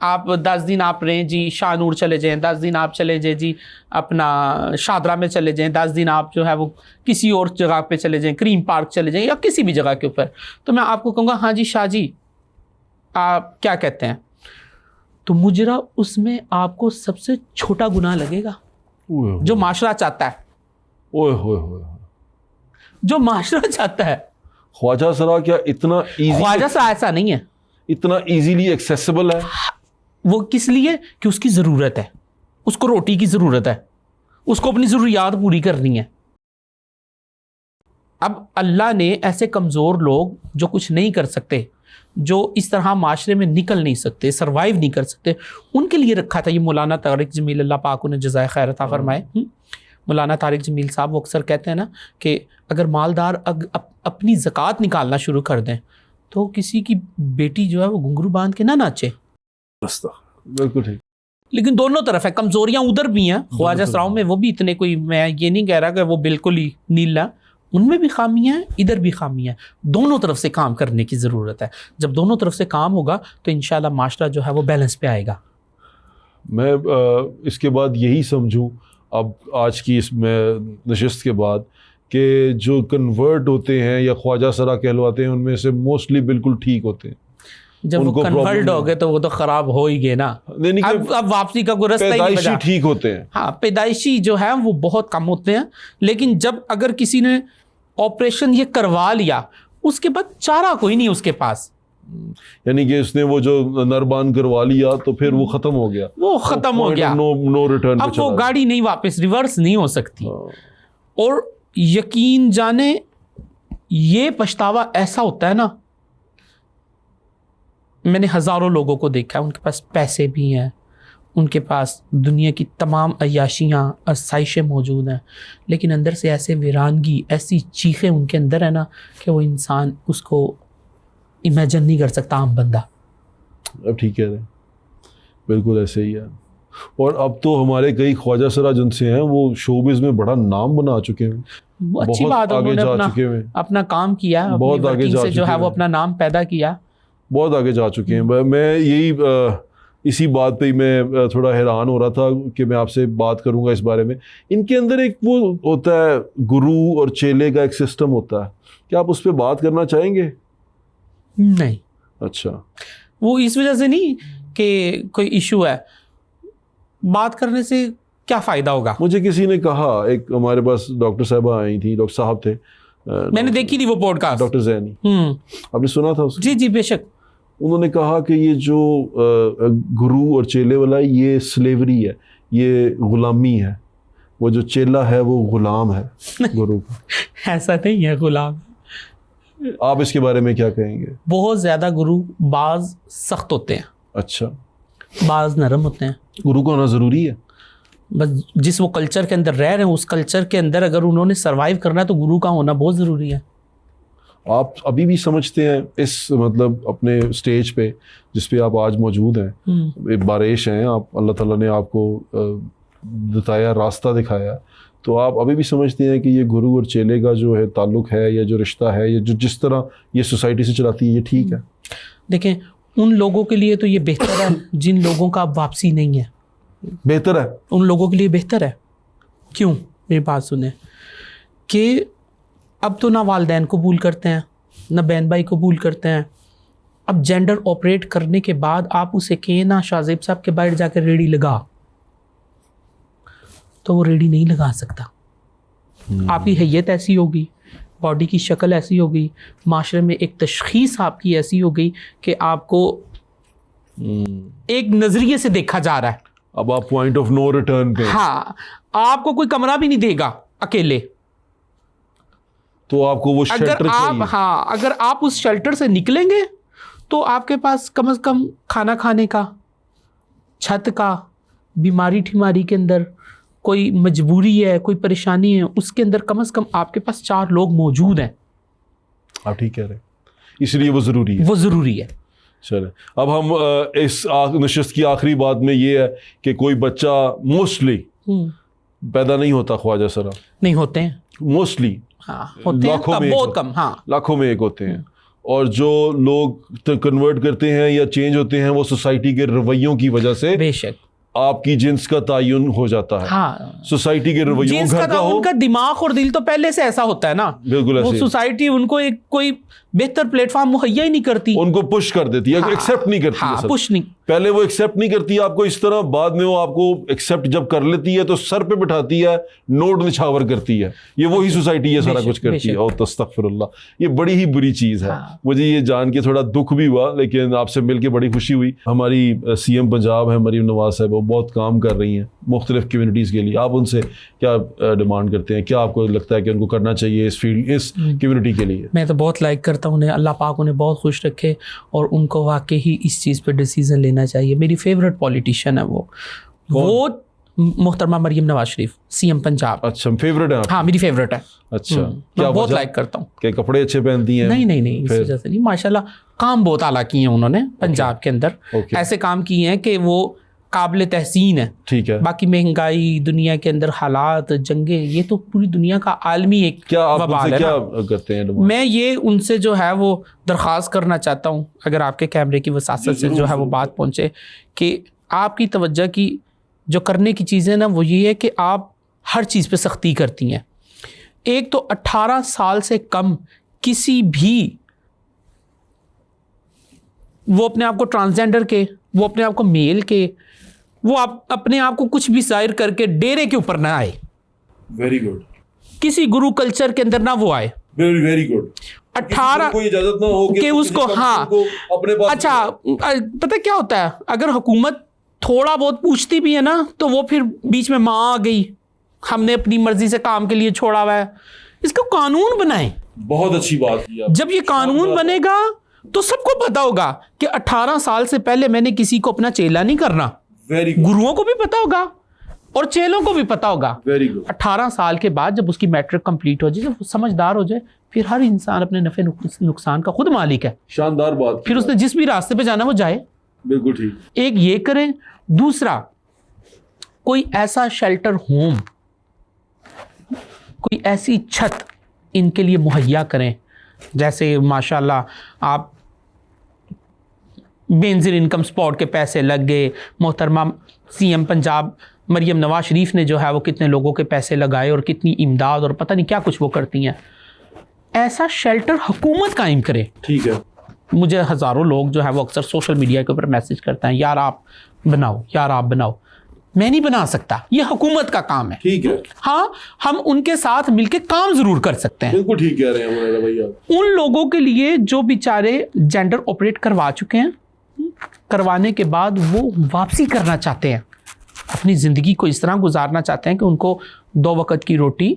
آپ 10 دن آپ رہیں جی، شاہ نور چلے جائیں، 10 دن آپ چلے جائیں جی اپنا شادرہ میں چلے جائیں، 10 دن آپ جو ہے وہ کسی اور جگہ پہ چلے جائیں، کریم پارک چلے جائیں، یا کسی بھی جگہ کے اوپر. تو میں آپ کو کہوں گا ہاں جی شاہ جی آپ کیا کہتے ہیں، تو مجرا اس میں آپ کو سب سے چھوٹا گناہ لگے گا جو معاشرہ چاہتا ہے. جو معاشرہ چاہتا ہے. خواجہ سرا کیا اتنا ایزی؟ خواجہ سرا ایسا نہیں ہے، اتنا ایزیلی ایکسیسیبل ہے. وہ کس لیے کہ اس کی ضرورت ہے، اس کو روٹی کی ضرورت ہے، اس کو اپنی ضروریات پوری کرنی ہے. اب اللہ نے ایسے کمزور لوگ جو کچھ نہیں کر سکتے، جو اس طرح معاشرے میں نکل نہیں سکتے، سروائیو نہیں کر سکتے، ان کے لیے رکھا تھا. یہ مولانا طارق جمیل، اللہ پاک انہیں جزائے خیر عطا فرمائے، مولانا طارق جمیل صاحب وہ اکثر کہتے ہیں نا کہ اگر مالدار اپنی زکوٰۃ نکالنا شروع کر دیں تو کسی کی بیٹی جو ہے وہ گھنگرو باندھ کے نہ ناچے. بالکل ٹھیک. لیکن دونوں طرف ہے, کمزوریاں ادھر بھی ہیں. خواجہ سراؤں میں وہ بھی اتنے کوئی, میں یہ نہیں کہہ رہا کہ وہ بالکل ہی نیلا, ان میں بھی خامیاں ہیں, ادھر بھی خامیاں ہیں. دونوں طرف سے کام کرنے کی ضرورت ہے. جب دونوں طرف سے کام ہوگا تو انشاءاللہ معاشرہ جو ہے وہ بیلنس پہ آئے گا. میں اس کے بعد یہی سمجھوں اب آج کی اس میں نشست کے بعد کہ جو کنورٹ ہوتے ہیں یا خواجہ سرا کہلواتے ہیں ان میں سے موسٹلی بالکل ٹھیک ہوتے ہیں. جب وہ کنورٹ ہو گئے تو وہ تو خراب ہو ہی گئے نا. اب واپسی کا کوئی رستہ ہی نہیں بچا. ٹھیک ہوتے ہیں, ہاں پیدائشی جو ہے وہ بہت کم ہوتے ہیں. لیکن جب اگر کسی نے آپریشن یہ کروا لیا اس کے بعد چارہ کوئی نہیں اس کے پاس, یعنی کہ اس نے وہ جو نربان کروا لیا تو پھر وہ ختم ہو گیا, وہ ختم ہو گیا, نو ریٹرن. اب وہ گاڑی نہیں واپس ریورس نہیں ہو سکتی. اور یقین جانے یہ پچھتاوا ایسا ہوتا ہے نا, میں نے ہزاروں لوگوں کو دیکھا ہے, ان کے پاس پیسے بھی ہیں, ان کے پاس دنیا کی تمام عیاشیاں آسائشیں موجود ہیں, لیکن اندر سے ایسے ویرانگی, ایسی چیخیں ان کے اندر ہے نا کہ وہ انسان اس کو امیجن نہیں کر سکتا عام بندہ. اب ٹھیک ہے, بالکل ایسے ہی ہے. اور اب تو ہمارے کئی خواجہ سرا جن سے ہیں وہ شوبز میں بڑا نام بنا چکے ہیں, اچھی بات, انہوں نے اپنا کام کیا, بہت آگے جا جو ہے وہ اپنا نام پیدا کیا, بہت آگے جا چکے ہیں. میں یہی اسی بات پہ ہی میں تھوڑا حیران ہو رہا تھا کہ میں آپ سے بات کروں گا اس بارے میں. ان کے اندر ایک وہ ہوتا ہے گرو اور چیلے کا ایک سسٹم ہوتا ہے, کیا آپ اس پہ بات کرنا چاہیں گے؟ نہیں. اچھا, وہ اس وجہ سے نہیں کہ کوئی ایشو ہے, بات کرنے سے کیا فائدہ ہوگا. مجھے کسی نے کہا, ایک ہمارے پاس ڈاکٹر صاحبہ آئی تھی, ڈاکٹر صاحب تھے, میں نے دیکھی تھی وہ پوڈ کاسٹ, ڈاکٹر زینی, آپ نے سنا تھا اس؟ جی جی بے شک. انہوں نے کہا کہ یہ جو گرو اور چیلے والا یہ سلیوری ہے, یہ غلامی ہے. وہ جو چیلا ہے وہ غلام ہے گرو کا. ایسا نہیں ہے غلام. آپ اس کے بارے میں کیا کہیں گے؟ بہت زیادہ گرو بعض سخت ہوتے ہیں, اچھا, بعض نرم ہوتے ہیں. گرو کا ہونا ضروری ہے, بس جس وہ کلچر کے اندر رہ رہے ہیں اس کلچر کے اندر اگر انہوں نے سروائیو کرنا ہے تو گرو کا ہونا بہت ضروری ہے. آپ ابھی بھی سمجھتے ہیں اس مطلب اپنے اسٹیج پہ جس پہ آپ آج موجود ہیں, بارش ہیں, آپ اللہ تعالیٰ نے آپ کو بتایا, راستہ دکھایا, تو آپ ابھی بھی سمجھتے ہیں کہ یہ گرو اور چیلے کا جو ہے تعلق ہے یا جو رشتہ ہے یا جو جس طرح یہ سوسائٹی سے چلاتی ہے یہ ٹھیک ہے؟ دیکھیں ان لوگوں کے لیے تو یہ بہتر ہے جن لوگوں کا اب واپسی نہیں ہے. بہتر ہے ان لوگوں کے لیے بہتر ہے. کیوں؟ میری بات سنیں کہ اب تو نہ والدین قبول کرتے ہیں نہ بہن بھائی قبول کرتے ہیں. اب جینڈر آپریٹ کرنے کے بعد آپ اسے کہیں نا شاہ زیب صاحب کے باہر جا کے ریڑھی لگا, تو وہ ریڑھی نہیں لگا سکتا. آپ کی حیت ایسی ہوگی, باڈی کی شکل ایسی ہوگی, معاشرے میں ایک تشخیص آپ کی ایسی ہوگی کہ آپ کو ایک نظریے سے دیکھا جا رہا ہے. اب آپ پوائنٹ آف نو ریٹرن پہ, ہاں, آپ کو کوئی کمرہ بھی نہیں دے گا اکیلے, تو آپ کو وہ شیلٹر چاہیے. ہاں, اگر آپ اس شیلٹر سے نکلیں گے تو آپ کے پاس کم از کم کھانا کھانے کا, چھت کا, بیماری ٹھیماری کے اندر کوئی مجبوری ہے, کوئی پریشانی ہے, اس کے اندر کم از کم آپ کے پاس 4 لوگ موجود ہیں. آپ ٹھیک کہہ رہے ہیں, اس لیے وہ ضروری ہے. وہ ضروری ہے. چلیں اب ہم اس نشست کی آخری بات میں یہ ہے کہ کوئی بچہ موسٹلی پیدا نہیں ہوتا خواجہ سرا, نہیں ہوتے ہیں موسٹلی, لاکھوں میں بہت کم, ہاں لاکھوں میں ایک ہوتے ہیں. اور جو لوگ کنورٹ کرتے ہیں یا چینج ہوتے ہیں وہ سوسائٹی کے رویوں کی وجہ سے بے شک آپ کی جنس کا تعین ہو جاتا ہے. ہاں, سوسائٹی کے رویوں, جنس کا ان کا دماغ اور دل تو پہلے سے ایسا ہوتا ہے نا, بالکل وہ سوسائٹی ان کو ایک کوئی بہتر پلیٹ فارم مہیا ہی نہیں کرتی, ان کو پش کر دیتی ہے, ایکسیپٹ نہیں کرتی. پش نہیں, پہلے وہ ایکسیپٹ نہیں کرتی آپ کو اس طرح, بعد میں وہ آپ کو ایکسیپٹ جب کر لیتی ہے تو سر پہ بٹھاتی ہے, نوٹ نچھاور کرتی ہے. یہ وہی سوسائٹی ہے, سارا کچھ کرتی ہے. اور تستغفر اللہ, یہ بڑی ہی بری چیز ہے. مجھے یہ جان کے تھوڑا دکھ بھی ہوا, لیکن آپ سے مل کے بڑی خوشی ہوئی. ہماری سی ایم پنجاب ہے مریم نواز صاحب, وہ بہت کام کر رہی ہیں مختلف کمیونٹیز کے لیے. آپ ان سے کیا ڈیمانڈ کرتے ہیں, کیا آپ کو لگتا ہے کہ ان کو کرنا چاہیے اس فیلڈ, اس کمیونٹی کے لیے؟ میں تو بہت لائک کرتا ہوں انہیں, اللہ پاک انہیں بہت خوش رکھے, اور ان کو واقعی اس چیز پہ ڈیسیزن لینا چاہیے. میری فیوریٹ پولیٹیشین ہے وہ محترمہ مریم نواز شریف, CM پنجاب. اچھا, فیوریٹ ہے. ہاں میری فیوریٹ ہے. اچھا, میں بہت لائک کرتا ہوں. کہ کپڑے اچھے پہنتی ہیں؟ نہیں اس وجہ سے نہیں, ماشاءاللہ کام بہت اعلیٰ کیے ہیں انہوں نے پنجاب کے اندر. ایسے کام کیے ہیں کہ وہ قابل تحسین ہے. ٹھیک ہے. باقی مہنگائی, دنیا کے اندر حالات, جنگیں, یہ تو پوری دنیا کا عالمی ایک وبال ہے. کیا کرتے ہیں میں یہ ان سے جو ہے وہ درخواست کرنا چاہتا ہوں, اگر آپ کے کیمرے کی وساست سے جو ہے وہ بات پہنچے, کہ آپ کی توجہ کی جو کرنے کی چیزیں نا وہ یہ ہے کہ آپ ہر چیز پہ سختی کرتی ہیں. ایک تو 18 سال سے کم کسی بھی, وہ اپنے آپ کو ٹرانسجینڈر کے, وہ اپنے آپ کو میل کے, وہ اپنے آپ کو کچھ بھی ظاہر کر کے ڈیرے کے اوپر نہ آئے. Very good. کسی گرو کلچر کے اندر نہ وہ آئے. Very good. 18 کوئی اجازت نہ ہو کہ اس کو, ہاں اچھا پتہ کیا ہوتا ہے, اگر حکومت تھوڑا بہت پوچھتی بھی ہے نا تو وہ پھر بیچ میں ماں آ گئی, ہم نے اپنی مرضی سے کام کے لیے چھوڑا ہوا ہے. اس کو قانون بنائیں. بہت اچھی بات کی. جب یہ قانون بنے گا تو سب کو پتا ہوگا کہ 18 سال سے پہلے میں نے کسی کو اپنا چیلا نہیں کرنا. گروؤں کو بھی پتا ہوگا اور چیلوں کو بھی پتا ہوگا. 18 سال کے بعد جب اس کی میٹرک کمپلیٹ ہو جائے, جب وہ سمجھدار ہو جائے, پھر ہر انسان اپنے نفع نقصان کا خود مالک ہے. شاندار بات. پھر اس نے جس بھی راستے پہ جانا وہ جائے. بالکل ٹھیک. ایک یہ کریں. دوسرا, کوئی ایسا شیلٹر ہوم, کوئی ایسی چھت ان کے لیے مہیا کریں. جیسے ماشاءاللہ آپ بینظیر انکم سپورٹ کے پیسے لگ گئے, محترمہ CM پنجاب مریم نواز شریف نے جو ہے وہ کتنے لوگوں کے پیسے لگائے اور کتنی امداد اور پتہ نہیں کیا کچھ وہ کرتی ہیں. ایسا شیلٹر حکومت قائم کرے. ٹھیک ہے. مجھے ہزاروں لوگ جو ہے وہ اکثر سوشل میڈیا کے اوپر میسج کرتے ہیں, یار آپ بناؤ, یار آپ بناؤ. میں نہیں بنا سکتا, یہ حکومت کا کام ہے. ٹھیک ہے. ہاں ہم ان کے ساتھ مل کے کام ضرور کر سکتے ہیں. بالکل ٹھیک کہہ رہے ہیں مولانا بھائی آپ. ان لوگوں کے لیے جو بیچارے جینڈر آپریٹ کروا چکے ہیں, کروانے کے بعد وہ واپسی کرنا چاہتے ہیں, اپنی زندگی کو اس طرح گزارنا چاہتے ہیں کہ ان کو 2 وقت کی روٹی,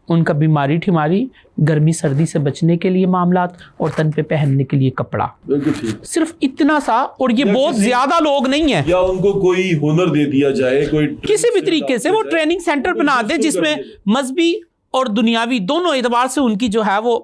ان کا بیماری ٹھماری, گرمی سردی سے بچنے کے لیے معاملات, اور تن پہ پہننے کے لیے کپڑا. بالکل ٹھیک. صرف اتنا سا, اور یہ بہت زیادہ لوگ نہیں ہیں. یا ان کو کوئی ہنر دے دیا جائے, کوئی کسی بھی طریقے سے وہ ٹریننگ سینٹر بنا دے جس میں مذہبی اور دنیاوی دونوں اعتبار سے ان کی جو ہے وہ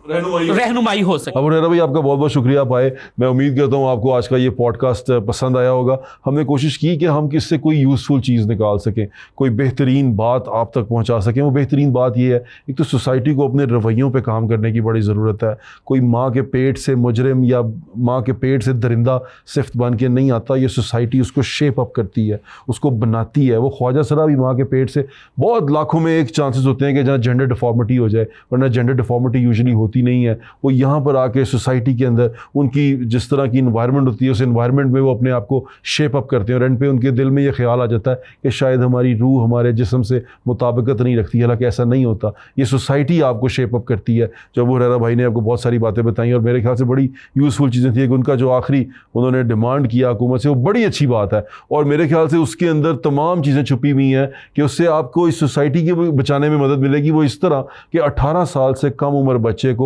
رہنمائی ہو سکے. ابو ہریرہ بھائی آپ کا بہت بہت شکریہ آپ آئے. میں امید کرتا ہوں آپ کو آج کا یہ پوڈ کاسٹ پسند آیا ہوگا. ہم نے کوشش کی کہ ہم کس سے کوئی یوزفل چیز نکال سکیں, کوئی بہترین بات آپ تک پہنچا سکیں. وہ بہترین بات یہ ہے, ایک تو سوسائٹی کو اپنے رویوں پہ کام کرنے کی بڑی ضرورت ہے. کوئی ماں کے پیٹ سے مجرم یا ماں کے پیٹ سے درندہ صفت بن کے نہیں آتا. یہ سوسائٹی اس کو شیپ اپ کرتی ہے, اس کو بناتی ہے. وہ خواجہ سرا بھی ماں کے پیٹ سے, بہت لاکھوں میں ایک چانسز ہوتے ہیں کہ جہاں جینڈر ڈیفارمٹی ہو جائے, ورنہ جینڈر ڈیفارمٹی یوزلی ہوتی نہیں ہے. وہ یہاں پر آ کے سوسائٹی کے اندر ان کی جس طرح کی انوائرمنٹ ہوتی ہے, اس انوائرمنٹ میں وہ اپنے آپ کو شیپ اپ کرتے ہیں, اور اینڈ پہ ان کے دل میں یہ خیال آ جاتا ہے کہ شاید ہماری روح ہمارے جسم سے مطابقت نہیں رکھتی. حالانکہ ایسا نہیں ہوتا, یہ سوسائٹی آپ کو شیپ اپ کرتی ہے. جو ابو ہریرہ بھائی نے آپ کو بہت ساری باتیں بتائیں, اور میرے خیال سے بڑی یوزفل چیزیں تھیں. کہ ان کا جو آخری انہوں نے ڈیمانڈ کیا حکومت سے, وہ بڑی اچھی بات ہے, اور میرے خیال سے اس کے اندر تمام چیزیں چھپی ہوئی ہیں کہ اس سے آپ کو اس سوسائٹی کے بچانے میں مدد ملے گی. وہ اس طرح کہ 18 سال سے کم عمر بچے کو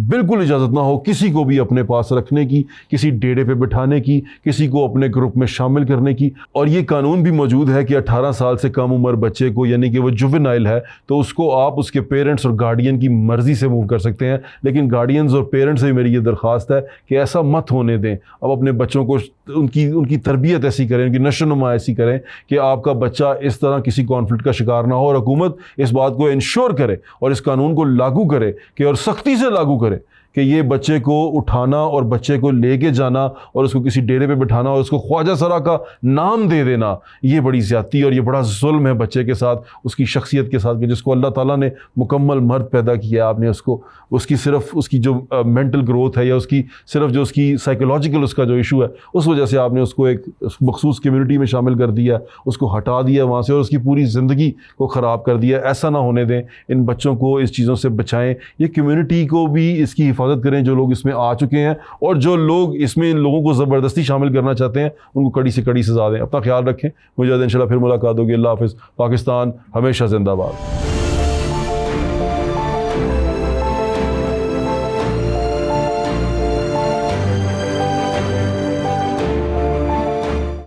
بالکل اجازت نہ ہو کسی کو بھی اپنے پاس رکھنے کی, کسی ڈیرے پہ بٹھانے کی, کسی کو اپنے گروپ میں شامل کرنے کی. اور یہ قانون بھی موجود ہے کہ 18 سال سے کم عمر بچے کو, یعنی کہ وہ جوونائل ہے, تو اس کو آپ اس کے پیرنٹس اور گارڈین کی مرضی سے موو کر سکتے ہیں. لیکن گارڈینز اور پیرنٹس سے میری یہ درخواست ہے کہ ایسا مت ہونے دیں. اب اپنے بچوں کو ان کی تربیت ایسی کریں, ان کی نشو و نما ایسی کریں کہ آپ کا بچہ اس طرح کسی کانفلکٹ کا شکار نہ ہو. اور حکومت اس بات کو انشور کرے اور اس قانون کو لاگو کرے کہ, اور سختی سے لاگو کرے کہ یہ بچے کو اٹھانا اور بچے کو لے کے جانا اور اس کو کسی ڈیرے پہ بٹھانا اور اس کو خواجہ سرا کا نام دے دینا, یہ بڑی زیادتی اور یہ بڑا ظلم ہے بچے کے ساتھ, اس کی شخصیت کے ساتھ, کہ جس کو اللہ تعالیٰ نے مکمل مرد پیدا کیا. آپ نے اس کو, اس کی صرف اس کی جو مینٹل گروتھ ہے, یا اس کی صرف جو اس کی سائیکولوجیکل اس کا جو ایشو ہے, اس وجہ سے آپ نے اس کو ایک مخصوص کمیونٹی میں شامل کر دیا, اس کو ہٹا دیا وہاں سے, اور اس کی پوری زندگی کو خراب کر دیا. ایسا نہ ہونے دیں. ان بچوں کو اس چیزوں سے بچائیں. یہ کمیونٹی کو بھی اس کی حفاظت کریں جو لوگ اس میں آ چکے ہیں, اور جو لوگ اس میں لوگوں کو زبردستی شامل کرنا چاہتے ہیں ان کو کڑی سے کڑی سزا دیں. اپنا خیال رکھیں. مجھے انشاءاللہ پھر ملاقات ہوگی. اللہ حافظ. پاکستان ہمیشہ زندہ باد.